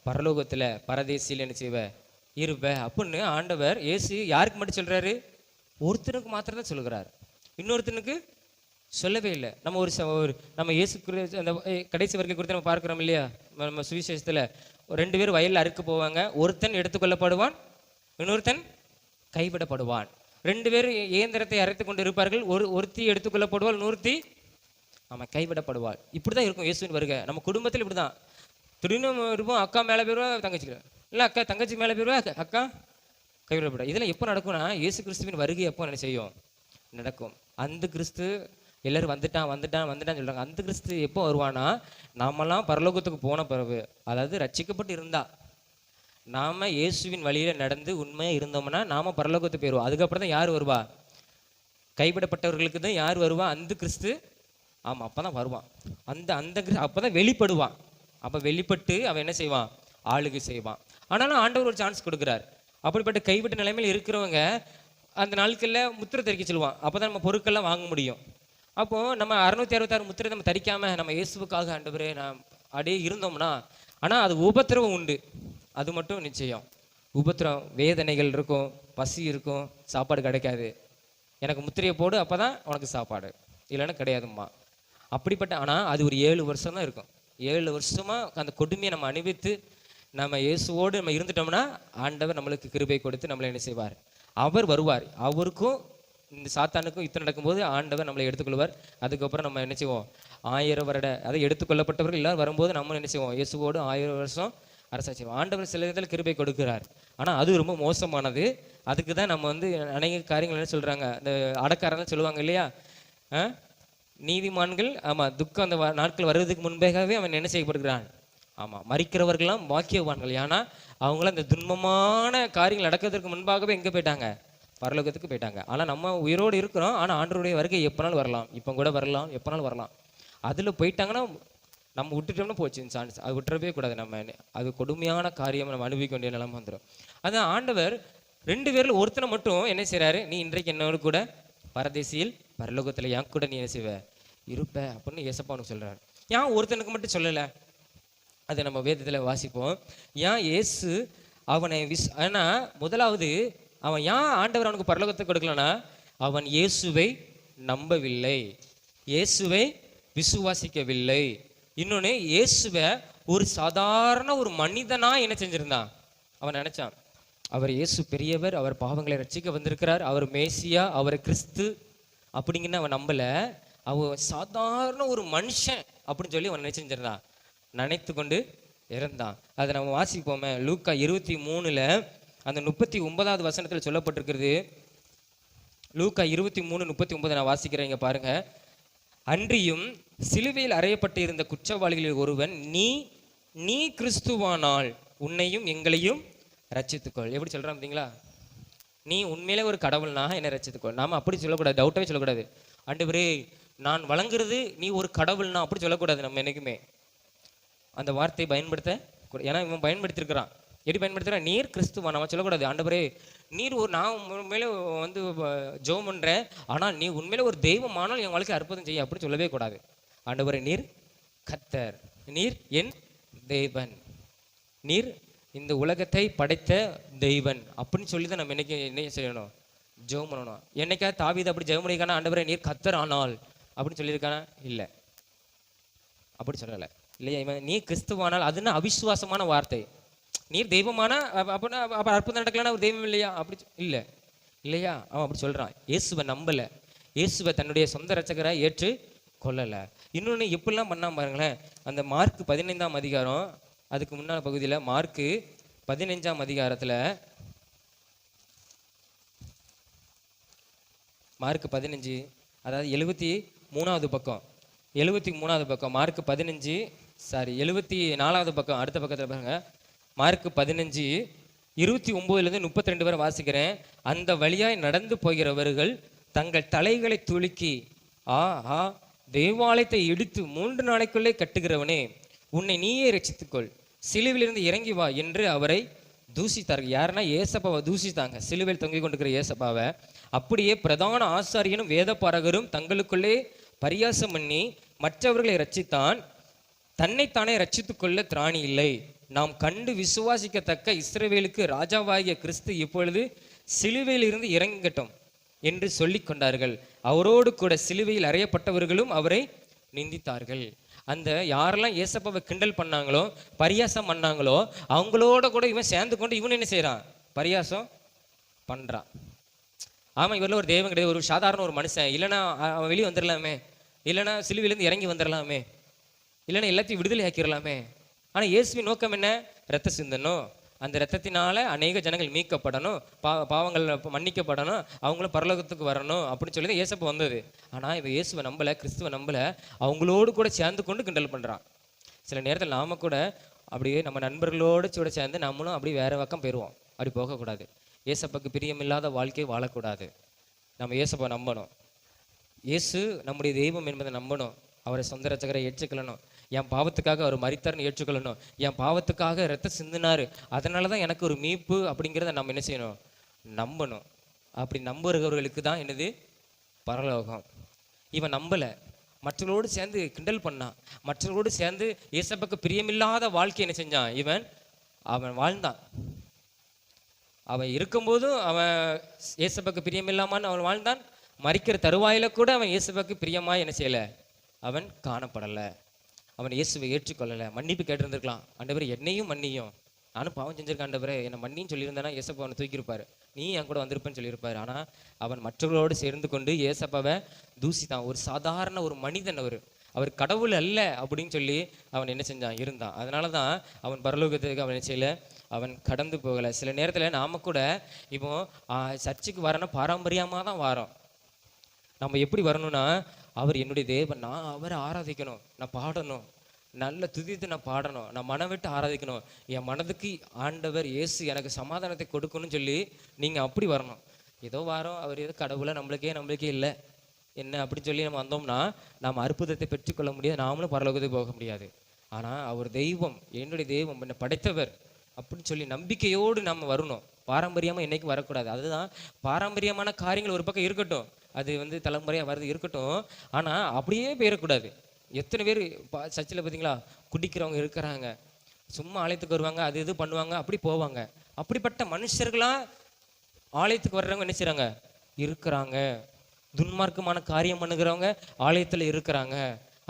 பரலோகத்தில் பரதேசியில் என்ன செய்வ? இருப்ப அப்படின்னு ஆண்டவர் இயேசு யாருக்கு மட்டும் சொல்கிறாரு? ஒருத்தனுக்கு மாத்திரம் தான் சொல்கிறார், இன்னொருத்தனுக்கு சொல்லவே இல்லை. நம்ம நம்ம இயேசு அந்த கடைசி வரைக்கும் குறித்து நம்ம பார்க்குறோம் இல்லையா? நம்ம சுவிசேஷத்தில் 2 பேர் வயலில் அறுக்க போவாங்க. ஒருத்தன் எடுத்துக்கொள்ளப்படுவான், இன்னொருத்தன் கைவிடப்படுவான். 2 பேர் இயந்திரத்தை அரைத்து கொண்டு இருப்பார்கள். ஒருத்தி எடுத்துக்கொள்ளப்படுவாள், இன்னொருத்தி கைவிடப்படுவாள். இப்படி தான் இருக்கும் இயேசுவின் வருகை. நம்ம குடும்பத்தில் இப்படி தான். திடீர்னு இருப்போம், அக்கா மேலே போயிடுவா, தங்கச்சிக்கு இல்லை, அக்கா தங்கச்சி மேலே போயிடுவா, அக்கா கைவிடப்படும். இதெல்லாம் எப்போ நடக்கும்னா, இயேசு கிறிஸ்துவின் வருகை எப்போ என்ன செய்யும் நடக்கும். அந்த கிறிஸ்து எல்லாரும் வந்துட்டான்னு சொல்கிறாங்க. அந்த கிறிஸ்து எப்போ வருவானா, நாமெல்லாம் பரலோகத்துக்கு போன பிறகு, அதாவது ரட்சிக்கப்பட்டு இருந்தா, நாம் இயேசுவின் வழியில் நடந்து உண்மையாக இருந்தோம்னா நாம் பரலோகத்துக்கு போயிடுவோம். அதுக்கப்புறம் தான் யார் வருவா? கைவிடப்பட்டவர்களுக்கு தான் யார் வருவா? அந்த கிறிஸ்து. ஆமாம், அப்போ தான் வருவான். அந்த கிறிஸ்து அப்போ தான் வெளிப்படுவான். அப்போ வெளிப்பட்டு அவன் என்ன செய்வான்? ஆளுகை செய்வான். ஆனாலும் ஆண்டவர் ஒரு சான்ஸ் கொடுக்குறார். அப்படிப்பட்ட கைவிட்ட நிலைமையில் இருக்கிறவங்க அந்த நாட்களில் முத்திரை தரிக்க சொல்லுவான். அப்போ தான் நம்ம பொருட்கள்லாம் வாங்க முடியும். அப்போது நம்ம 666 முத்திரை நம்ம தரிக்காமல் நம்ம இயேசுவுக்காக ஆண்டவரே நாம் அப்படியே இருந்தோம்னா, ஆனால் அது உபத்திரவம் உண்டு. அது மட்டும் நிச்சயம். உபத்திரம், வேதனைகள் இருக்கும், பசி இருக்கும், சாப்பாடு கிடைக்காது. எனக்கு முத்திரையை போடு, அப்போ தான் உனக்கு சாப்பாடு, இல்லைன்னா கிடையாதும்மா. அப்படிப்பட்ட ஆனால் அது ஒரு 7 வருஷம் தான் இருக்கும். 7 வருஷமாக அந்த கொடுமையை நம்ம அனுபவித்து நம்ம இயேசுவோடு நம்ம இருந்துட்டோம்னா ஆண்டவர் நம்மளுக்கு கிருபை கொடுத்து நம்மளை என்ன செய்வார்? அவர் வருவார். அவருக்கும் இந்த சாத்தானுக்கும் யுத்தம் நடக்கும்போது ஆண்டவர் நம்மளை எடுத்துக்கொள்வார். அதுக்கப்புறம் நம்ம என்ன செய்வோம், 1000 வருட அதை எடுத்துக்கொள்ளப்பட்டவர்கள் எல்லாரும் வரும்போது நம்ம என்ன செய்வோம், இயேசுவோடு 1000 வருஷம் அரசாட்சி. ஆண்டவர் சில விதத்தில் கிருபை கொடுக்கிறார், ஆனால் அது ரொம்ப மோசமானது. அதுக்கு தான் நம்ம அநேக காரியங்கள் என்ன சொல்கிறாங்க, இந்த அடக்காரன்னு சொல்லுவாங்க இல்லையா, நீதிமான்கள் ஆமாம் துக்கம் அந்த நாட்கள் வருவதற்கு முன்பாகவே அவன் என்ன செய்யப்படுகிறான். ஆமாம், மரிக்கிறவர்கள்லாம் பாக்கியவான்கள். ஏன்னா அவங்களாம் அந்த துன்பமான காரியங்கள் நடக்கிறதுக்கு முன்பாகவே எங்கே போயிட்டாங்க, பரலோகத்துக்கு போயிட்டாங்க. ஆனால் நம்ம உயிரோடு இருக்கிறோம், ஆனால் ஆண்டவருடைய வருகை எப்போனாலும் வரலாம், இப்போ கூட வரலாம், எப்போனாலும் வரலாம். அதில் போயிட்டாங்கன்னா நம்ம விட்டுட்டோம்னா போச்சு சான்ஸ், அது விட்டுறவே கூடாது. நம்ம அது கொடுமையான காரியம், நம்ம அனுபவிக்க வேண்டிய நிலைமை வந்துடும். அதான் ஆண்டவர் 2 பேரில் ஒருத்தனை மட்டும் என்ன செய்கிறாரு, நீ இன்றைக்கு என்னோடு கூட பரதேசியில் பரலோகத்தில் என் கூட நீ என்ன செய்வ இருப்ப அப்படின்னு ஏசப்பான்னு சொல்கிறார். ஏன் ஒருத்தனுக்கு மட்டும் சொல்லலை, அதை நம்ம வேதத்தில் வாசிப்போம். ஏன் இயேசு அவனை ஏன்னா முதலாவது அவன் ஏன் ஆண்டவர் அவனுக்கு பரலோகத்தை கொடுக்கலன்னா, அவன் இயேசுவை நம்பவில்லை, இயேசுவை விசுவாசிக்கவில்லை. இன்னொன்று, இயேசுவை ஒரு சாதாரண ஒரு மனிதனா என்ன செஞ்சிருந்தான், அவன் நினைச்சான் அவர் இயேசு பெரியவர், அவர் பாவங்களை ரட்சிக்க வந்திருக்கிறார், அவர் மேசியா, அவர் கிறிஸ்து அப்படிங்கன்னு அவன் நம்பல. அவன் சாதாரண ஒரு மனுஷன் அப்படின்னு சொல்லி அவன் நினைச்சிருந்தான், நினைத்து கொண்டு இறந்தான். அதை நம்ம வாசிப்போமே, லூக்கா 23 அந்த 39வது வசனத்தில் சொல்லப்பட்டிருக்கிறது. லூக்கா 23:39 நான் வாசிக்கிறேன், இங்க பாருங்க. அன்றியும் சிலுவையில் அறையப்பட்டு இருந்த குற்றவாளிகளில் ஒருவன், நீ கிறிஸ்துவானால் உன்னையும் எங்களையும் ரட்சித்துக்கொள். எப்படி சொல்றான் பார்த்தீங்களா, நீ உண்மையிலே ஒரு கடவுள்னா என்னை ரட்சித்துக்கொள். நாம அப்படி சொல்லக்கூடாது, டவுட்டாவே சொல்லக்கூடாது. ஆண்டவரே நான் வழங்குறது நீ ஒரு கடவுள்னா அப்படி சொல்லக்கூடாது. நம்ம என்னைக்குமே அந்த வார்த்தையை பயன்படுத்த, ஏன்னா இவன் பயன்படுத்திருக்கிறான். எப்படி பயன்படுத்துகிறான், நீர் கிறிஸ்துவா நம்ம சொல்லக்கூடாது. ஆண்டவரே நீர் நான் உண்மையிலே ஜெபம் பண்ணுறேன், ஆனால் நீ உண்மையிலே ஒரு தெய்வமானால் என் வாழ்க்கை அற்புதம் செய்ய அப்படி சொல்லவே கூடாது. ஆண்டவரே நீர் கர்த்தர், நீர் என் தேவன், நீர் இந்த உலகத்தை படைத்த தெய்வன் அப்படின்னு சொல்லி தான் நம்ம என்ன செய்யணும், ஜெபம் பண்ணணும். என்னைக்கா தாவீது அப்படி ஜெபம் பண்ணியிருக்கானா, ஆண்டவரே நீர் கர்த்தர் ஆனால் அப்படின்னு சொல்லியிருக்கானா, இல்லை அப்படி சொல்லலை இல்லையா. இவன் நீ கிறிஸ்துவானால் அதுன்னா அவிசுவாசமான வார்த்தை. நீர் தெய்வமான அப்படின்னா அப்போ அற்புதம் நடக்கலன்னா ஒரு தெய்வம் இல்லையா, அப்படி இல்லை இல்லையா, அவன் அப்படி சொல்கிறான். இயேசுவை நம்பலை, இயேசுவை தன்னுடைய சொந்த ரட்சகரை ஏற்று கொள்ளலை. இன்னொன்று எப்படிலாம் பண்ணாம பாருங்களேன். அந்த மார்க் 15ஆம் அதிகாரம், அதுக்கு முன்னாள் பகுதியில் மார்க்கு 15ஆம் அதிகாரத்தில், மார்க் 15 அதாவது 73வது பக்கம், 73வது பக்கம், மார்க் 15 74வது பக்கம், அடுத்த பக்கத்தில் பாருங்க. மார்க் 15 29 32 வரை வாசிக்கிறேன். அந்த வழியாய் நடந்து போகிறவர்கள் தங்கள் தலைகளை துலுக்கி, தேவாலயத்தை இடித்து 3 நாளைக்குள்ளே கட்டுகிறவனே, உன்னை நீயே ரட்சித்துக்கொள், சிலுவிலிருந்து இறங்கி வா என்று அவரை தூசித்தார்கள். யாருன்னா ஏசப்பாவை தூசித்தாங்க, சிலுவையில் தொங்கிக் கொண்டிருக்கிற ஏசப்பாவை. அப்படியே பிரதான ஆசாரியனும் வேத பாரகரும் தங்களுக்குள்ளே பரியாசம் பண்ணி மற்றவர்களை ரட்சித்தான், தன்னைத்தானே ரட்சித்துக் கொள்ள திராணி இல்லை. நாம் கண்டு விசுவாசிக்கத்தக்க இஸ்ரவேலுக்கு ராஜாவாகிய கிறிஸ்து இப்பொழுது சிலுவையில் இருந்து இறங்கட்டும் என்று சொல்லி கொண்டார்கள். அவரோடு கூட சிலுவையில் அறையப்பட்டவர்களும் அவரை நிந்தித்தார்கள். அந்த யாரெல்லாம் ஏசப்பாவை கிண்டல் பண்ணாங்களோ, பரியாசம் பண்ணாங்களோ, அவங்களோட கூட இவன் சேர்ந்து கொண்டு இவன் என்ன செய்யறான், பரியாசம் பண்றான். ஆமா, இவரில் ஒரு தெய்வம் கிடையாது, ஒரு சாதாரண ஒரு மனுஷன். இல்லைன்னா அவன் வெளியே வந்துடலாமே, இல்லைன்னா சிலுவையிலேருந்து இறங்கி வந்துடலாமே, இல்லைன்னா எல்லாத்தையும் விடுதலை ஆக்கிடலாமே. ஆனால் இயேசுவின் நோக்கம் என்ன, ரத்த சிந்தனும், அந்த ரத்தத்தினால அநேக ஜனங்கள் மீட்கப்படணும், பாவங்கள் மன்னிக்கப்படணும், அவங்களும் பரலோகத்துக்கு வரணும் அப்படின்னு சொல்லி தான் இயேசப்பா வந்தது. ஆனால் இவன் இயேசுவை நம்பலை, கிறிஸ்துவை நம்பலை, அவங்களோடு கூட சேர்ந்து கொண்டு கிண்டல் பண்ணுறான். சில நேரத்தில் நாம கூட அப்படியே நம்ம நண்பர்களோடு கூட சேர்ந்து நம்மளும் அப்படி வேற பக்கம் போயிடுவோம். அப்படி போகக்கூடாது. இயேசப்பாக்கு பிரியமில்லாத வாழ்க்கை வாழக்கூடாது. நம்ம இயேசப்பா நம்பணும், இயேசு நம்முடைய தெய்வம் என்பதை நம்பணும், அவரை சொந்த ரட்சகரை ஏற்றுக்கொள்ளணும், என் பாவத்துக்காக அவர் மரித்தார்னு ஏற்றுக்கொள்ளணும், என் பாவத்துக்காக ரத்தம் சிந்தினார், அதனால தான் எனக்கு ஒரு மீட்பு அப்படிங்கிறத நம்ம என்ன செய்யணும், நம்பணும். அப்படி நம்புகிறவர்களுக்கு தான் என்னது பரலோகம். இவன் நம்பலை, மற்றவர்களோடு சேர்ந்து கிண்டல் பண்ணான், மற்றவர்களோடு சேர்ந்து ஏசப்பாக்கு பிரியமில்லாத வாழ்க்கை என்ன செஞ்சான், அவன் வாழ்ந்தான். அவன் இருக்கும்போதும் அவன் ஏசப்பாக்கு பிரியமில்லாமல் அவன் வாழ்ந்தான். மரிக்கிற தருவாயில கூட அவன் இயேசுவுக்கு பிரியமாய் என்ன செய்யலை, அவன் காணப்படலை. அவன் இயேசுவை ஏற்றுக்கொள்ளலை, மன்னிப்பு கேட்டிருந்திருக்கலாம், ஆண்டவரே என்னையும் மன்னியும், நானும் பாவம் செஞ்சிருக்கேன் ஆண்டவரே, என்னை மன்னின்னு சொல்லியிருந்தேன்னா ஏசப்பா அவனை தூக்கியிருப்பாரு, நீ என் கூட வந்திருப்பேன்னு சொல்லியிருப்பாரு. ஆனால் அவன் மற்றவர்களோடு சேர்ந்து கொண்டு ஏசப்பாவை தூசித்தான். ஒரு சாதாரண ஒரு மனிதன், அவர் கடவுள் அல்ல அப்படின்னு சொல்லி அவன் என்ன செஞ்சான், இருந்தான். அதனால தான் அவன் பரலோகத்துக்கு அவன் என்ன செய்யல, அவன் கடந்து போகலை. சில நேரத்தில் நாம் கூட இப்போ சர்ச்சுக்கு வரணும் பாரம்பரியமாக தான் வரோம். நம்ம எப்படி வரணும்னா, அவர் என்னுடைய தேவன், நான் அவரை ஆராதிக்கணும், நான் பாடணும், நல்ல துதித்து நான் பாடணும், நான் மனம் விட்டு ஆராதிக்கணும், என் மனதுக்கு ஆண்டவர் இயேசு எனக்கு சமாதானத்தை கொடுக்கணும்னு சொல்லி நீங்கள் அப்படி வரணும். ஏதோ வாரம் அவர் ஏதோ கடவுளை நம்மளுக்கே இல்லை என்ன அப்படின்னு சொல்லி நம்ம வந்தோம்னா நாம் அற்புதத்தை பெற்றுக்கொள்ள முடியாது, நாமளும் பரலோகத்துக்கு போக முடியாது. ஆனால் அவர் தெய்வம், என்னுடைய தெய்வம், என்னை படைத்தவர் அப்படின்னு சொல்லி நம்பிக்கையோடு நம்ம வரணும். பாரம்பரியமாக என்றைக்கும் வரக்கூடாது. அதுதான் பாரம்பரியமான காரியங்கள் ஒரு பக்கம் இருக்கட்டும், அது தலைமுறையாக வருது இருக்கட்டும், ஆனால் அப்படியே போயிடக்கூடாது. எத்தனை பேர் சர்ச்சில் பார்த்தீங்களா, குடிக்கிறவங்க இருக்கிறாங்க, சும்மா ஆலயத்துக்கு வருவாங்க, அது இது பண்ணுவாங்க, அப்படி போவாங்க. அப்படிப்பட்ட மனுஷர்களாக ஆலயத்துக்கு வர்றவங்க என்ன செய்கிறாங்க, இருக்கிறாங்க. துன்மார்க்கமான காரியம் பண்ணுகிறவங்க ஆலயத்தில் இருக்கிறாங்க.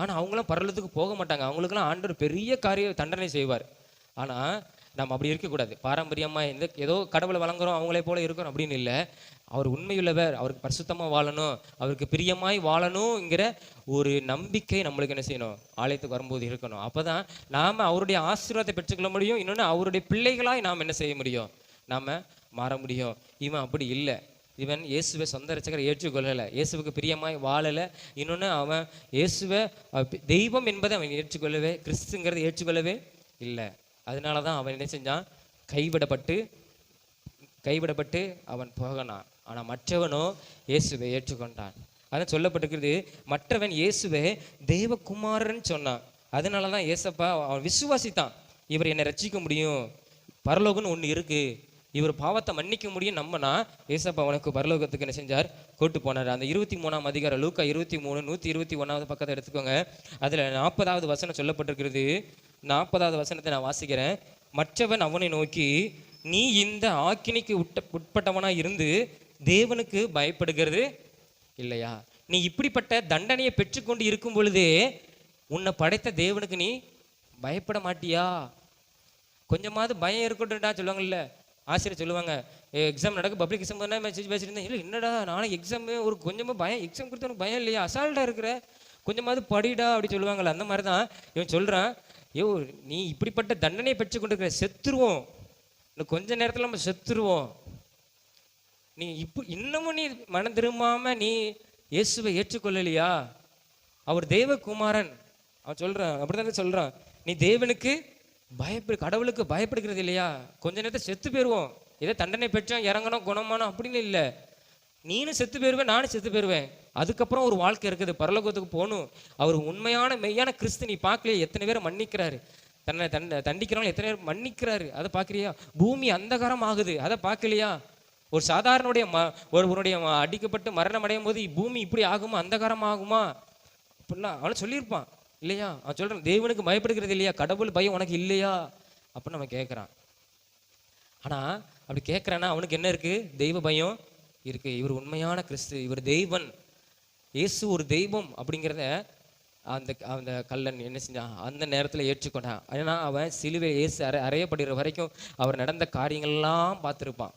ஆனால் அவங்களாம் பரலோகத்துக்கு போக மாட்டாங்க. அவங்களுக்கெல்லாம் ஆண்டவர் பெரிய காரிய தண்டனை செய்வார். ஆனால் நம்ம அப்படி இருக்கக்கூடாது. பாரம்பரியமாக ஏதோ கடவுளை வழங்குறோம், அவங்களே போல இருக்கிறோம் அப்படின்னு இல்லை. அவர் உண்மையுள்ளவர், அவருக்கு பரிசுத்தமாக வாழணும், அவருக்கு பிரியமாய் வாழணுங்கிற ஒரு நம்பிக்கை நம்மளுக்கு என்ன செய்யணும், ஆலயத்துக்கு வரும்போது இருக்கணும். அப்போ தான் நாம் அவருடைய ஆசீர்வாதத்தை பெற்றுக்கொள்ள முடியும். இன்னொன்று அவருடைய பிள்ளைகளாய் நாம் என்ன செய்ய முடியும், நாம் மாற முடியும். இவன் அப்படி இல்லை. இவன் இயேசுவை சொந்த ரட்சகரை ஏற்றுக்கொள்ளலை, இயேசுவுக்கு பிரியமாய் வாழலை. இன்னொன்று அவன் இயேசுவை தெய்வம் என்பதை அவன் ஏற்றுக்கொள்ளவே, கிறிஸ்துங்கிறத ஏற்றுக்கொள்ளவே இல்லை. அதனால தான் அவன் என்ன செஞ்சான், கைவிடப்பட்டு அவன் போகனான். ஆனால் மற்றவனோ இயேசுவை ஏற்றுக்கொண்டான். அதான் சொல்லப்பட்டிருக்கிறது, மற்றவன் இயேசுவை தேவகுமாரன் சொன்னான். அதனால தான் ஏசப்பா அவன் விசுவாசித்தான், இவர் என்னை ரட்சிக்க முடியும், பரலோகம்னு ஒன்று இருக்குது, இவர் பாவத்தை மன்னிக்க முடியும் நம்பினா ஏசப்பா அவனுக்கு பரலோகத்துக்கு என்ன செஞ்சார், கூட்டு போனார். அந்த 23ஆம் அதிகாரம் லூக்கா 23 121வது பக்கத்தை எடுத்துக்கோங்க. அதில் 40வது வசனம் சொல்லப்பட்டிருக்கிறது. 40வது வசனத்தை நான் வாசிக்கிறேன். மற்றவன் அவனை நோக்கி, நீ இந்த ஆக்கினிக்கு உட்பட்டவனாக இருந்து தேவனுக்கு பயப்படுகிறது இல்லையா? நீ இப்படிப்பட்ட தண்டனையை பெற்றுக்கொண்டு இருக்கும் பொழுதே உன்னை படைத்த தேவனுக்கு நீ பயப்பட மாட்டியா? கொஞ்சமாவது பயம் இருக்கட்டும்டா சொல்லுவாங்கல்ல, ஆசிரியர் சொல்லுவாங்க, எக்ஸாம் நடக்கு, பப்ளிக் எக்ஸாம் தானே மெசேஜ் பேசியிருந்தேன், இல்லை என்னடா நானும் எக்ஸாமு ஒரு கொஞ்சமாக பயம், எக்ஸாம் கொடுத்து உனக்கு பயம் இல்லையா, அசால்ட்டாக இருக்கிற, கொஞ்சமாவது படிடா அப்படி சொல்லுவாங்கள்ல. அந்த மாதிரி தான் இவன் சொல்கிறான், நீ இப்படிப்பட்ட தண்டனையை பெற்று கொண்டிருக்கிற, செத்துருவோம், இன்னும் கொஞ்ச நேரத்தில் நம்ம செத்துருவோம், நீ இன்னமும் நீ மனம் திரும்பாம நீ இயேசுவை ஏற்றுக்கொள்ளலையா? அவர் தேவகுமாரன். அவன் சொல்றான், அப்படிதான் சொல்றான், நீ தேவனுக்கு கடவுளுக்கு பயப்படுகிறது இல்லையா? கொஞ்ச நேரத்தை செத்து போயிடுவோம், ஏதோ தண்டனை பெற்றோம் இறங்கணும் குணமானோம் அப்படின்னு இல்லை, நீனும் செத்து போயிடுவேன், நானும் செத்து போயிடுவேன். அதுக்கப்புறம் ஒரு வாழ்க்கை இருக்குது, பரலோகத்துக்கு போகணும். அவர் உண்மையான மெய்யான கிறிஸ்து. நீ பார்க்கலையே, எத்தனை பேரை மன்னிக்கிறாரு, தண்டிக்கிறவங்க எத்தனை பேர் மன்னிக்கிறாரு, அதை பார்க்கலையா? பூமி அந்தகாரம் ஆகுது, அதை பார்க்கலையா? ஒரு சாதாரணனுடைய ஒருவனுடைய அடிக்கப்பட்டு மரணம் அடையும் போது பூமி இப்படி ஆகுமா, அந்தகாரம் ஆகுமா அப்படின்னா அவன் சொல்லியிருப்பான் இல்லையா? அவன் சொல்றான், தேவனுக்கு பயப்படுகிறது இல்லையா, கடவுள் பயம் உனக்கு இல்லையா அப்படின்னு அவன் கேட்குறான். ஆனால் அப்படி கேட்குறான்னா அவனுக்கு என்ன இருக்கு, தெய்வ பயம் இருக்கு. இவர் உண்மையான கிறிஸ்து, இவர் தெய்வன், இயேசு ஒரு தெய்வம் அப்படிங்கிறத அந்த அந்த கல்லன் என்ன செஞ்சான், அந்த நேரத்தில் ஏற்றுக்கொண்டான். ஏன்னா அவன் சிலுவை இயேசு அறையப்படுகிற வரைக்கும் அவர் நடந்த காரியங்கள்லாம் பார்த்துருப்பான்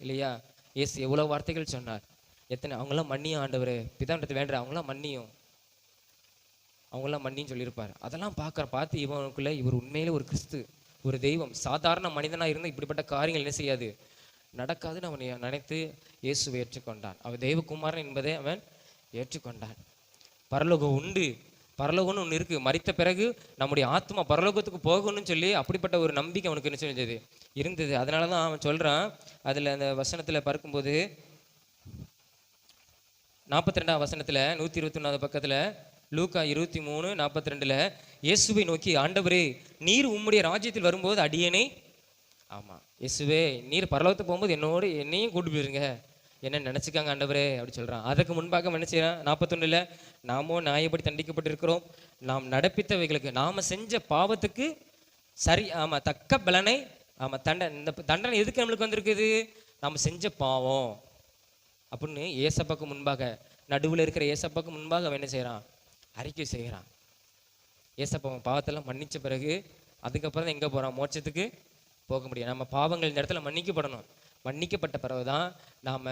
இல்லையா? இயேசு எவ்வளோ வார்த்தைகள் சொன்னார், எத்தனை அவங்களாம் மன்னியும் ஆண்டவர், பிதாண்டத்தை வேண்டுற அவங்களாம் மன்னியும், அவங்களாம் மன்னின்னு சொல்லியிருப்பார். அதெல்லாம் பார்த்து இவனுக்குள்ள இவர் உண்மையிலே ஒரு கிறிஸ்து, ஒரு தெய்வம், சாதாரண மனிதனாக இருந்தால் இப்படிப்பட்ட காரியங்கள் என்ன செய்யாது, நடக்காதுன்னு அவன் நினைத்து இயேசுவை ஏற்றுக்கொண்டான். அவன் தெய்வகுமாரன் என்பதை அவன் ஏற்றுக்கொண்டான். பரலோகம் உண்டு, பரலோகம்னு ஒன்று இருக்குது, மரித்த பிறகு நம்முடைய ஆத்மா பரலோகத்துக்கு போகணும்னு சொல்லி அப்படிப்பட்ட ஒரு நம்பிக்கை அவனுக்கு என்ன செஞ்சது, இருந்தது. அதனால தான் அவன் சொல்கிறான், அதில் அந்த வசனத்தில் பார்க்கும்போது 42ஆம் வசனத்தில் 121வது பக்கத்தில் லூக்கா 23:42 இயேசுவை நோக்கி, ஆண்டவரே நீர் உம்முடைய ராஜ்யத்தில் வரும்போது அடியேனை, ஆமாம் இயேசுவே நீர் பரலோகத்துக்கு போகும்போது என்னையும் கூட்டு போயிருங்க, என்ன நினச்சிக்காங்க ஆண்டவரே அப்படி சொல்கிறான். அதுக்கு முன்பாக என்ன செய்யறான், 41 நாமோ நியாயப்படி தண்டிக்கப்பட்டிருக்கிறோம், நாம் நடப்பித்தவைகளுக்கு, நாம் செஞ்ச பாவத்துக்கு சரி தக்க பலனை, இந்த தண்டனை எதுக்கு நம்மளுக்கு வந்திருக்குது, நாம் செஞ்ச பாவம் அப்படின்னு ஏசப்பாக்கு முன்பாக, நடுவில் இருக்கிற ஏசப்பாக்கு முன்பாக அவன் என்ன செய்கிறான், அறிக்கை செய்கிறான். ஏசப்பா அவன் பாவத்தெல்லாம் மன்னிச்ச பிறகு அதுக்கப்புறம் தான் எங்கே போகிறான், மோட்சத்துக்கு போக முடியும். நம்ம பாவங்கள் இந்த இடத்துல மன்னிக்கப்படணும். மன்னிக்கப்பட்ட பிறகுதான் நாம்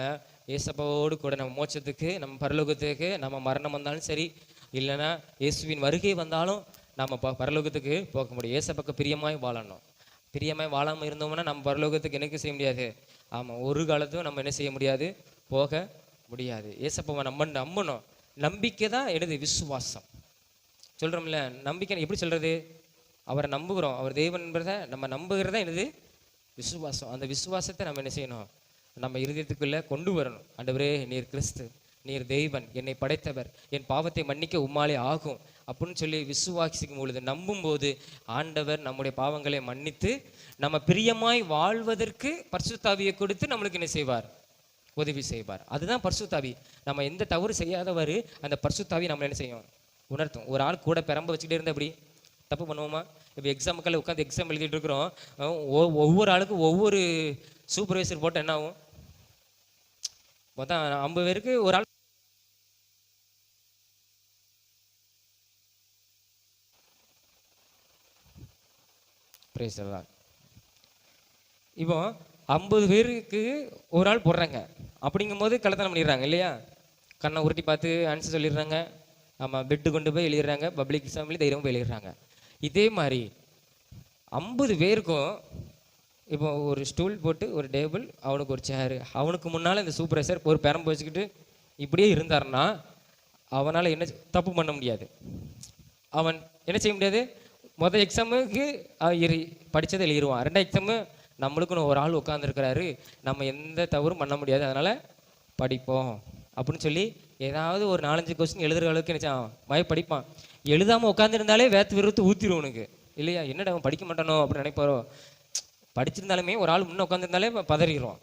ஏசப்பாவோடு கூட நம்ம மோட்சத்துக்கு, நம்ம பரலோகத்துக்கு, நம்ம மரணம் வந்தாலும் சரி, இல்லைன்னா இயேசுவின் வருகை வந்தாலும் நம்ம பரலோகத்துக்கு போக முடியும். ஏசப்பாக்கு பிரியமாய் வாழணும். பிரியமாய் வாழாமல் இருந்தோம்னா நம்ம பரலோகத்துக்கு எனக்கு செய்ய முடியாது. ஆமாம், ஒரு காலத்தும் நம்ம என்ன செய்ய முடியாது, போக முடியாது. ஏசப்பாவை நம்ம நம்பணும். நம்பிக்கை தான் எனது விசுவாசம். சொல்கிறோம்ல, நம்பிக்கை எப்படி சொல்கிறது? அவரை நம்புகிறோம், அவர் தேவன் என்பதை நம்ம நம்புகிறதா எனது விசுவாசம். அந்த விசுவாசத்தை நம்ம என்ன செய்யணும், நம்ம இருதயத்துக்குள்ளே கொண்டு வரணும். ஆண்டவரே, நீர் கிறிஸ்து, நீர் தெய்வன், என்னை படைத்தவர், என் பாவத்தை மன்னிக்க உம்மாலே ஆகும் அப்படின்னு சொல்லி விசுவாசிக்கும் பொழுது, நம்பும்போது ஆண்டவர் நம்முடைய பாவங்களை மன்னித்து நம்ம பிரியமாய் வாழ்வதற்கு பரிசுத்த ஆவியை கொடுத்து நம்மளுக்கு என்ன செய்வார், உதவி செய்வார். அதுதான் பரிசுத்த ஆவி. நம்ம எந்த தவறு செய்யாதவர் அந்த பரிசுத்த ஆவி நம்ம என்ன செய்யும், உணர்த்தும். ஒரு ஆள் கூட பெரம்ப வச்சுக்கிட்டே இருந்தால் அப்படி தப்பு பண்ணுவோமா? இப்போ எக்ஸாமுக்கெல்லாம் உட்காந்து எக்ஸாம் எழுதிட்டு இருக்கிறோம், ஒவ்வொரு ஆளுக்கும் ஒவ்வொரு சூப்பர்வைசர் போட்டால் என்ன ஆகும்? மொத்தம் 50 பேருக்கு ஒரு ஆள். இப்போ 50 பேருக்கு ஒரு ஆள் போடுறாங்க. அப்படிங்கும் போது கள்ளத்தனம் பண்ணிடுறாங்க இல்லையா? கண்ணை உருட்டி பார்த்து ஆன்சர் சொல்லிடுறாங்க. ஆமாம், பெட்டு கொண்டு போய் எழுதிடுறாங்க. பப்ளிக் எக்ஸாம்லேயும் தைரியமாக போய் எழுதிடுறாங்க. இதே மாதிரி 50 பேருக்கும் இப்போ ஒரு ஸ்டூல் போட்டு, ஒரு டேபிள், அவனுக்கு ஒரு சேரு, அவனுக்கு முன்னால் இந்த சூப்பர்வைசர் ஒரு பெரம்பு வச்சுக்கிட்டு இப்படியே இருந்தாருன்னா அவனால் என்ன தப்பு பண்ண முடியாது. அவன் என்ன செய்ய முடியாது? மொதல் எக்ஸாமுக்கு படித்ததை எழுதிடுவான். 2ஆம் எக்ஸாமு நம்மளுக்குன்னு ஒரு ஆள் உட்காந்துருக்கிறாரு, நம்ம எந்த தவறும் பண்ண முடியாது, அதனால் படிப்போம் அப்படின்னு சொல்லி ஏதாவது ஒரு 4-5 கொஸ்டின் எழுதுகிற அளவுக்கு என்ன படிப்பான். எழுதாமல் உட்காந்துருந்தாலே வேத்து விருத்து ஊற்றிடும் உனக்கு இல்லையா? என்னடா அவன் படிக்க மாட்டானோ அப்படின்னு நினைப்பாரோ. படிச்சிருந்தாலுமே ஒரு ஆள் முன்னே உட்காந்துருந்தாலே பதறிடுவோம்.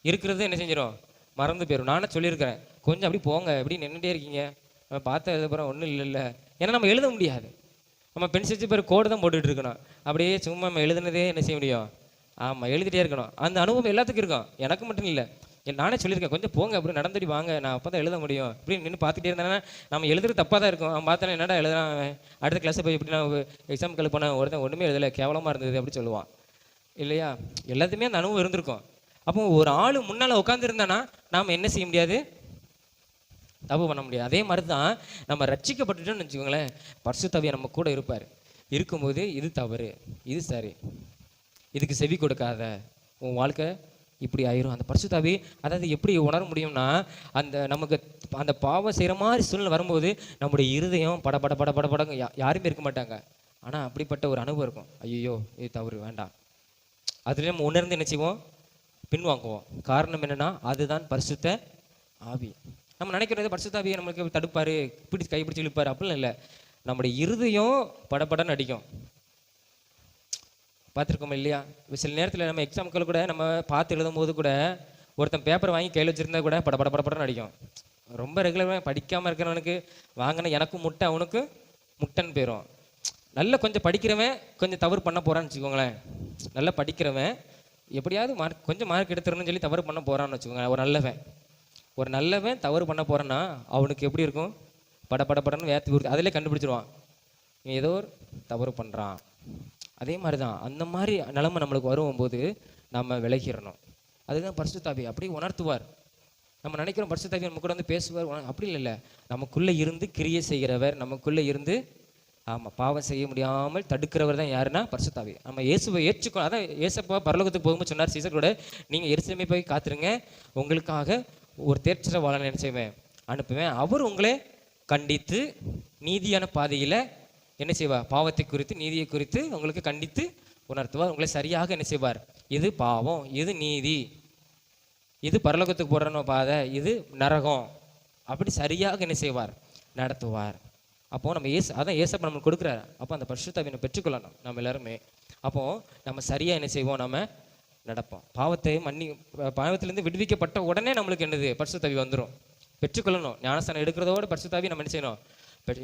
இருக்கிறது என்ன செஞ்சிடும், மறந்து போயிடும். நானே சொல்லியிருக்கிறேன், கொஞ்சம் அப்படி போங்க, எப்படி நின்றுட்டே இருக்கீங்க, நம்ம பார்த்த எழுதுப்புறம் ஒன்றும் இல்லை. ஏன்னா நம்ம எழுத முடியாது. நம்ம பென்சில் வச்சு பேர் கோடு தான் போட்டுட்டு இருக்கணும். அப்படியே சும்மா நம்ம எழுதுனதே என்ன செய்ய முடியும்? ஆமாம், எழுதிட்டே இருக்கணும். அந்த அனுபவம் எல்லாத்துக்கும் இருக்கும், எனக்கு மட்டும் இல்லை. நானே சொல்லியிருக்கேன், கொஞ்சம் போங்க, அப்படி நடந்துட்டு வாங்க, நான் அப்போ தான் எழுத முடியும். இப்படி நின்று பார்த்துட்டே இருந்தேன்னா நம்ம எழுதுறது தப்பாக தான் இருக்கும். அவன் பார்த்தா என்னடா எழுதுறான், அடுத்த கிளாஸை போய் எப்படி நான் எக்ஸாம் கல் போனேன், ஒருத்தன் ஒன்றுமே எழுதலை, கேவலமாக இருந்தது அப்படி சொல்லுவான் இல்லையா? எல்லாத்துமே அந்த அனுபவம் இருந்திருக்கும். அப்போ ஒரு ஆள் முன்னால் உட்காந்துருந்தானா நாம் என்ன செய்ய முடியாது, தப்பு பண்ண முடியாது. அதே மாதிரி தான் நம்ம ரட்சிக்கப்பட்டுட்டோம்னு வச்சுக்கோங்களேன், பரிசுத்த ஆவி நம்ம கூட இருப்பார். இருக்கும்போது இது தவறு, இது சரி, இதுக்கு செவி கொடுக்காத, உன் வாழ்க்கை இப்படி ஆயிரும். அந்த பரிசுத்த ஆவி அதாவது எப்படி உணர முடியும்னா, அந்த நமக்கு அந்த பாவம் செய்கிற மாதிரி சூழ்நிலை வரும்போது நம்முடைய இருதயம் பட பட பட பட படங்க, யாருமே இருக்க மாட்டாங்க. ஆனால் அப்படிப்பட்ட ஒரு அனுபவம் இருக்கும். ஐயோ இது தவறு, வேண்டாம். அதுலேயே நம்ம உணர்ந்து என்ன செய்வோம், பின்வாங்குவோம். காரணம் என்னென்னா அதுதான் பரிசுத்த ஆவி. நம்ம நினைக்கிறது பரிசுத்த ஆவியை நம்மளுக்கு தடுப்பார், பிடிச்சி கைப்பிடிச்சி இழுப்பார், அப்படிலாம் இல்லை. நம்முடைய இருதயம் படப்படன்னு அடிக்கும். பார்த்துருக்கோம் இல்லையா? சில நேரத்தில் நம்ம எக்ஸாம்கள் கூட நம்ம பார்த்து எழுதும் போது கூட ஒருத்தன் பேப்பர் வாங்கி கையில் வச்சுருந்தா கூட பட படப்படன்னு அடிக்கும். ரொம்ப ரெகுலராக படிக்காமல் இருக்கிறவனுக்கு வாங்கின எனக்கும் முட்டை, அவனுக்கு முட்டைன்னு போயிடும். நல்லா கொஞ்சம் படிக்கிறவன் கொஞ்சம் தவறு பண்ண போகிறான்னு வச்சுக்கோங்களேன். நல்லா படிக்கிறவன் எப்படியாவது கொஞ்சம் மார்க் எடுத்துடணும்னு சொல்லி தவறு பண்ண போகிறான்னு வச்சுக்கோங்களேன். ஒரு நல்லவன் தவறு பண்ண போகிறான்னா அவனுக்கு எப்படி இருக்கும், படன்னு வேத்து விடுது, அதிலே கண்டுபிடிச்சிருவான் இவன் ஏதோ ஒரு தவறு பண்ணுறான். அதே மாதிரி தான் அந்த மாதிரி நிலைமை நம்மளுக்கு வரும்போது நம்ம விலகிடணும். அதுதான் பரிசுத்த ஆவி அப்படி உணர்த்துவார். நம்ம நினைக்கிறோம் பரிசுத்த ஆவி நம்ம கூட வந்து பேசுவார், அப்படி இல்லை. நமக்குள்ளே இருந்து கிரியை செய்கிறவர், நமக்குள்ளே இருந்து பாவம் செய்ய முடியாமல் தடுக்கிறவர் தான் யாருன்னா பரிசுத்த ஆவி. நம்ம இயேசுவை ஏற்றுக்கணும். அதான் இயேசப்பா பரலோகத்துக்கு போகும்போது சொன்னார் சீசரோட, நீங்கள் எருசலேமை போய் காத்துருங்க, உங்களுக்காக ஒரு தேற்றரவாளனை என்ன செய்வேன், அனுப்புவேன். அவர் உங்களே கண்டித்து நீதியான பாதையில் என்ன செய்வார், பாவத்தை குறித்து நீதியை குறித்து உங்களுக்கு கண்டித்து உணர்த்துவார். உங்களை சரியாக என்ன செய்வார், இது பாவம், இது நீதி, இது பரலோகத்துக்கு போடுற பாதை, இது நரகம், அப்படி சரியாக என்ன செய்வார், நடத்துவார். அப்போது நம்ம அதான் ஏசப்பா நம்மளுக்கு கொடுக்குறாரு. அப்போ அந்த பரிசுத்த ஆவியை பெற்றுக்கொள்ளணும் நம்ம எல்லாருமே. அப்போது நம்ம சரியாக என்ன செய்வோம், நம்ம நடப்போம். பாவத்திலேருந்து விடுவிக்கப்பட்ட உடனே நம்மளுக்கு என்னது, பரிசுத்த ஆவி வந்துடும். பெற்றுக்கொள்ளணும். ஞானஸ்தானம் எடுக்கிறதோடு பரிசுத்த ஆவி நம்ம என்ன செய்யணும்,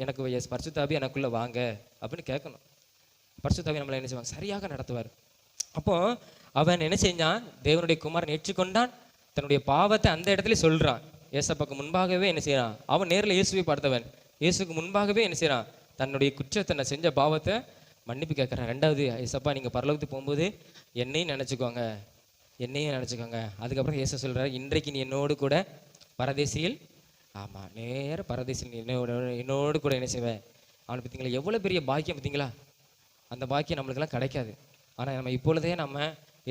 எனக்கு பரிசுத்த ஆவி எனக்குள்ளே வாங்க அப்படின்னு கேட்கணும். பரிசுத்த ஆவி நம்மளை என்ன செய்வாங்க, சரியாக நடத்துவார். அப்போ அவன் என்ன செஞ்சான், தேவனுடைய குமாரன் ஏற்றுக்கொண்டான், தன்னுடைய பாவத்தை அந்த இடத்துல சொல்கிறான். ஏசப்பாக்கு முன்பாகவே என்ன செய்யறான், அவன் நேரில் இயேசுவை பார்த்தவன், இயேசுக்கு முன்பாகவே என்ன செய்யறான், தன்னுடைய குற்றத்தை செஞ்ச பாவத்தை மன்னிப்பு கேட்குறேன். ரெண்டாவது, ஏசப்பா நீங்கள் பரலோகத்துக்கு போகும்போது என்னையும் நினச்சிக்கோங்க, என்னையும் நினச்சிக்கோங்க. அதுக்கப்புறம் ஏச சொல்கிறார், இன்றைக்கு நீ என்னோடு கூட பரதேசியில், ஆமாம், நேர பரதேசியில் என்னோடு கூட என்ன செய்வேன். அவனை பார்த்தீங்களா எவ்வளோ பெரிய பாக்கியம் பார்த்தீங்களா? அந்த பாக்கியம் நம்மளுக்கெல்லாம் கிடைக்காது. ஆனால் நம்ம இப்பொழுதே நம்ம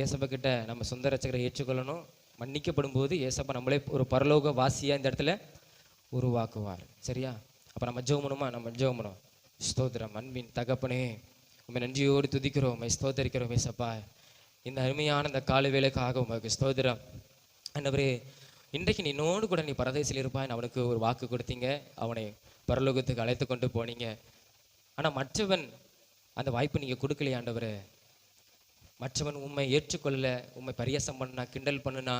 ஏசப்பா கிட்ட நம்ம சொந்த ரட்சகரை ஏற்றுக்கொள்ளணும். மன்னிக்கப்படும் போது ஏசப்பா நம்மளே ஒரு பரலோக வாசியாக இந்த இடத்துல உருவாக்குவார். சரியா? அப்போ நம்ம ஜெபம் பண்ணுமா? நம்ம ஜெபம் பண்ணுவோம். ஸ்தோத்திரம். அன்பின் தகப்பனே, உண்மை நன்றியோடு துதிக்கிறோம், உண்மை ஸ்தோத்தரிக்கிறோம் ஏசப்பா. இந்த அருமையான இந்த கால வேலைக்காக உமக்கு ஸ்தோத்திரம். ஆண்டவரே, இன்றைக்கு நீ என்னோடு கூட நீ பரதேசில் இருப்பாய், அவனுக்கு ஒரு வாக்கு கொடுத்தீங்க, அவனை பரலோகத்துக்கு அழைத்து கொண்டு போனீங்க. ஆனால் மற்றவன் அந்த வாய்ப்பு நீங்கள் கொடுக்கலையே ஆண்டவரே. மற்றவன் உண்மை ஏற்றுக்கொள்ள, உண்மை பரியாசம் பண்ணா, கிண்டல் பண்ணுனா,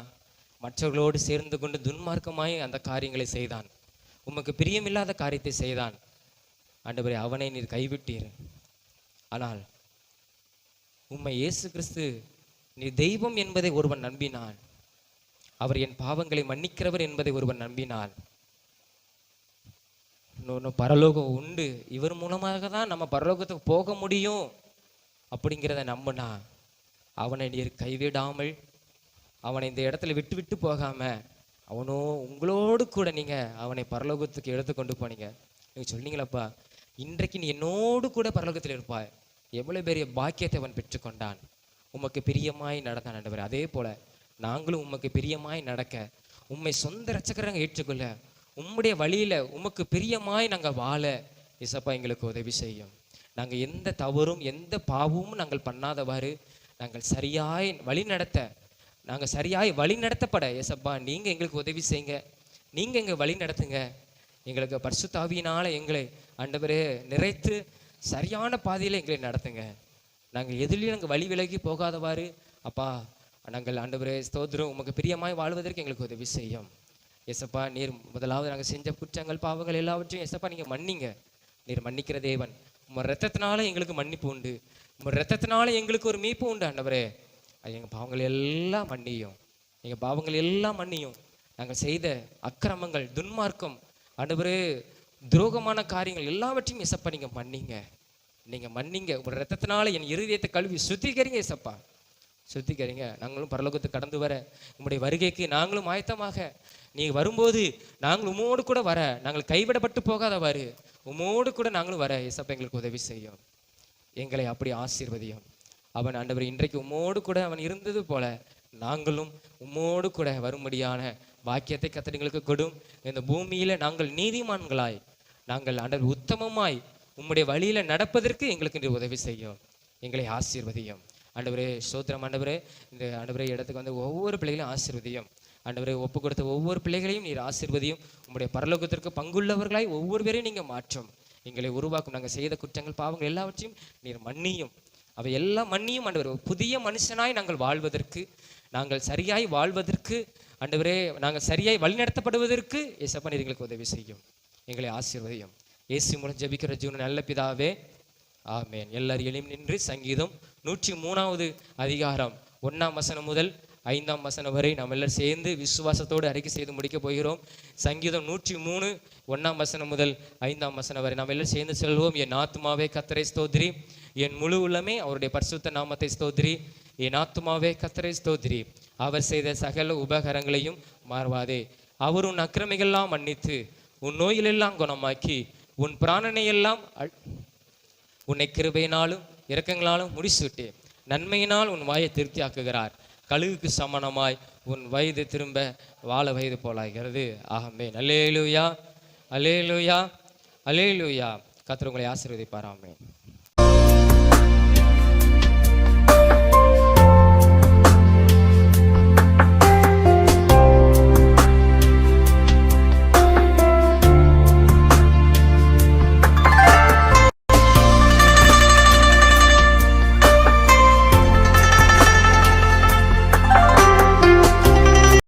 மற்றவர்களோடு சேர்ந்து கொண்டு துன்மார்க்கமாய் அந்த காரியங்களை செய்தான், உமக்கு பிரியமில்லாத காரியத்தை செய்தான் ஆண்டவரே. அவனை நீர் கைவிட்டீர். ஆனால் உம்மை இயேசு கிறிஸ்து நீ தெய்வம் என்பதை ஒருவன் நம்பினான், அவர் என் பாவங்களை மன்னிக்கிறவர் என்பதை ஒருவன் நம்பினான், இன்னொன்று பரலோகம் உண்டு, இவர் மூலமாக தான் நம்ம பரலோகத்துக்கு போக முடியும் அப்படிங்கிறத நம்பினா, அவனை நீர் கைவிடாமல், அவனை இந்த இடத்துல விட்டு விட்டு போகாம, அவனோ உங்களோடு கூட நீங்க அவனை பரலோகத்துக்கு எடுத்து கொண்டு போனீங்க. நீங்க சொன்னீங்களப்பா, இன்றைக்கு நீ என்னோடு கூட பரலோகத்தில் இருப்பாய். எவ்வளவு பெரிய பாக்கியத்தை அவன் பெற்றுக்கொண்டான். உமக்கு பிரியமாய் நடந்தான் ஆண்டவரே. அதே போல நாங்களும் உமக்கு பிரியமாய் நடக்க, உம்மை சொந்த ரட்சகராக ஏற்றுக்கொள்ள, உம்முடைய வழியில உமக்கு பிரியமாய் நாங்கள் வாழ இசப்பா எங்களுக்கு உதவி செய்யும். நாங்கள் எந்த தவறும் எந்த பாவமும் நாங்கள் பண்ணாதவாறு நாங்கள் சரியாய் வழி நடத்த, நாங்கள் சரியாய் வழி நடத்தப்பட ஏசப்பா நீங்கள் எங்களுக்கு உதவி செய்யுங்க. நீங்கள் எங்கள் வழி நடத்துங்க. எங்களுக்கு பரிசுத்த ஆவியினால எங்களை ஆண்டவரே நிறைத்து சரியான பாதையில் எங்களை நடத்துங்க. நாங்கள் எதிலையும் நாங்கள் வழி விலகி போகாதவாறு அப்பா நாங்கள் ஆண்டவரே ஸ்தோத்திரம் உமக்கு பிரியமாய் வாழ்வதற்கு எங்களுக்கு உதவி செய்யும் ஏசப்பா. நீர் முதலாவது நாங்கள் செஞ்ச குற்றங்கள் பாவங்கள் எல்லாவற்றையும் ஏசப்பா நீங்கள் மன்னிங்க. நீர் மன்னிக்கிற தேவன். உங்கள் ரத்தத்தினால எங்களுக்கு மன்னிப்பு உண்டு, உங்கள் ரத்தத்தினால எங்களுக்கு ஒரு மீட்பு உண்டு ஆண்டவரே. அது எங்கள் பாவங்கள் எல்லாம் மன்னியும், எங்கள் பாவங்கள் எல்லாம் மன்னியும். நாங்கள் செய்த அக்கிரமங்கள், துன்மார்க்கம் ஆண்டவரே, துரோகமான காரியங்கள் எல்லாவற்றையும் ஏசப்பா நீங்கள் மன்னிங்க. நீங்கள் மன்னிங்க. உங்கள் ரத்தத்தினால என் இருதயத்தை கழுவி சுத்திகரிங்க ஏசப்பா, சுத்திகரிங்க. நாங்களும் பரலோகத்துக்கு கடந்து வர உங்களுடைய வருகைக்கு நாங்களும் ஆயத்தமாக, நீங்கள் வரும்போது நாங்கள் உம்மோடு கூட வர, நாங்கள் கைவிடப்பட்டு போகாதவாறு உம்மோடு கூட நாங்களும் வர ஏசப்பா எங்களுக்கு உதவி செய்யும். எங்களை அப்படி ஆசீர்வதியும். அவன் ஆண்டவர் இன்றைக்கு உம்மோடு கூட அவன் இருந்தது போல நாங்களும் உம்மோடு கூட வரும்படியான பாக்கியத்தை கர்த்தர் எங்களுக்கு கொடும். இந்த பூமியில நாங்கள் நீதிமான்களாய், நாங்கள் ஆண்டவர் உத்தமமாய் உம்முடைய வழியில நடப்பதற்கு எங்களுக்கு இன்று உதவி செய்யும். எங்களை ஆசீர்வதியும் ஆண்டவரே. ஸ்தோத்திரம் ஆண்டவரே. இந்த ஆண்டவரே இடத்துக்கு வந்து ஒவ்வொரு பிள்ளைகளையும் ஆசீர்வதியும் ஆண்டவரே. ஒப்பு கொடுத்த ஒவ்வொரு பிள்ளைகளையும் நீர் ஆசீர்வதியும். உம்முடைய பரலோகத்திற்கு பங்குள்ளவர்களாய் ஒவ்வொருவரையும் நீங்கள் மாற்றும், எங்களை உருவாக்கும். நாங்கள் செய்த குற்றங்கள் பாவங்கள் எல்லாவற்றையும் நீர் மன்னியும், அவை எல்லாம் மன்னியும் ஆண்டவரே. புதிய மனுஷனாய் நாங்கள் வாழ்வதற்கு, நாங்கள் சரியாய் வாழ்வதற்கு ஆண்டவரே, நாங்கள் சரியாய் வழிநடத்தப்படுவதற்கு ஏசப்பா நீர் எங்களுக்கு உதவி செய்யும். எங்களை ஆசீர்வதியும். இயேசு மூலம் ஜெபிக்கிற ஜீவன் நல்ல பிதாவே, ஆமேன். எல்லாரும் எழும்பி நின்று சங்கீதம் 103 அதிகாரம் 1ஆம் வசனம் முதல் 5ஆம் வசனம் வரை நாம் எல்லாரும் சேர்ந்து விசுவாசத்தோடு அறிக்கை செய்து முடிக்க போகிறோம். சங்கீதம் 103 1ஆம் வசனம் முதல் 5ஆம் வசனம் வரை நாம் எல்லாரும் சேர்ந்து செல்வோம். என் ஆத்துமாவே கர்த்தரை ஸ்தோத்திரி, என் முழு உள்ளமே அவருடைய பரிசுத்த நாமத்தை ஸ்தோத்திரி. என் ஆத்துமாவே கர்த்தரை ஸ்தோத்திரி, அவர் செய்த சகல உபகாரங்களையும் மாறுவாதே. அவர் உன் அக்கிரமைகள்லாம் மன்னித்து, உன் நோயிலெல்லாம் குணமாக்கி, உன் பிராணனை எல்லாம் உன்னை கிருபையினாலும் இரக்கங்களாலும் முடிச்சுட்டு நன்மையினால் உன் வாயை திருப்தி ஆக்குகிறார். கழுகுக்கு சமணமாய் உன் வயது திரும்ப வாழ வயது போலாகிறது. ஆமென். அல்லேலூயா, அல்லேலூயா, அல்லேலூயா. கர்த்தர் உங்களை ஆசீர்வதிப்பார். ஆமென்.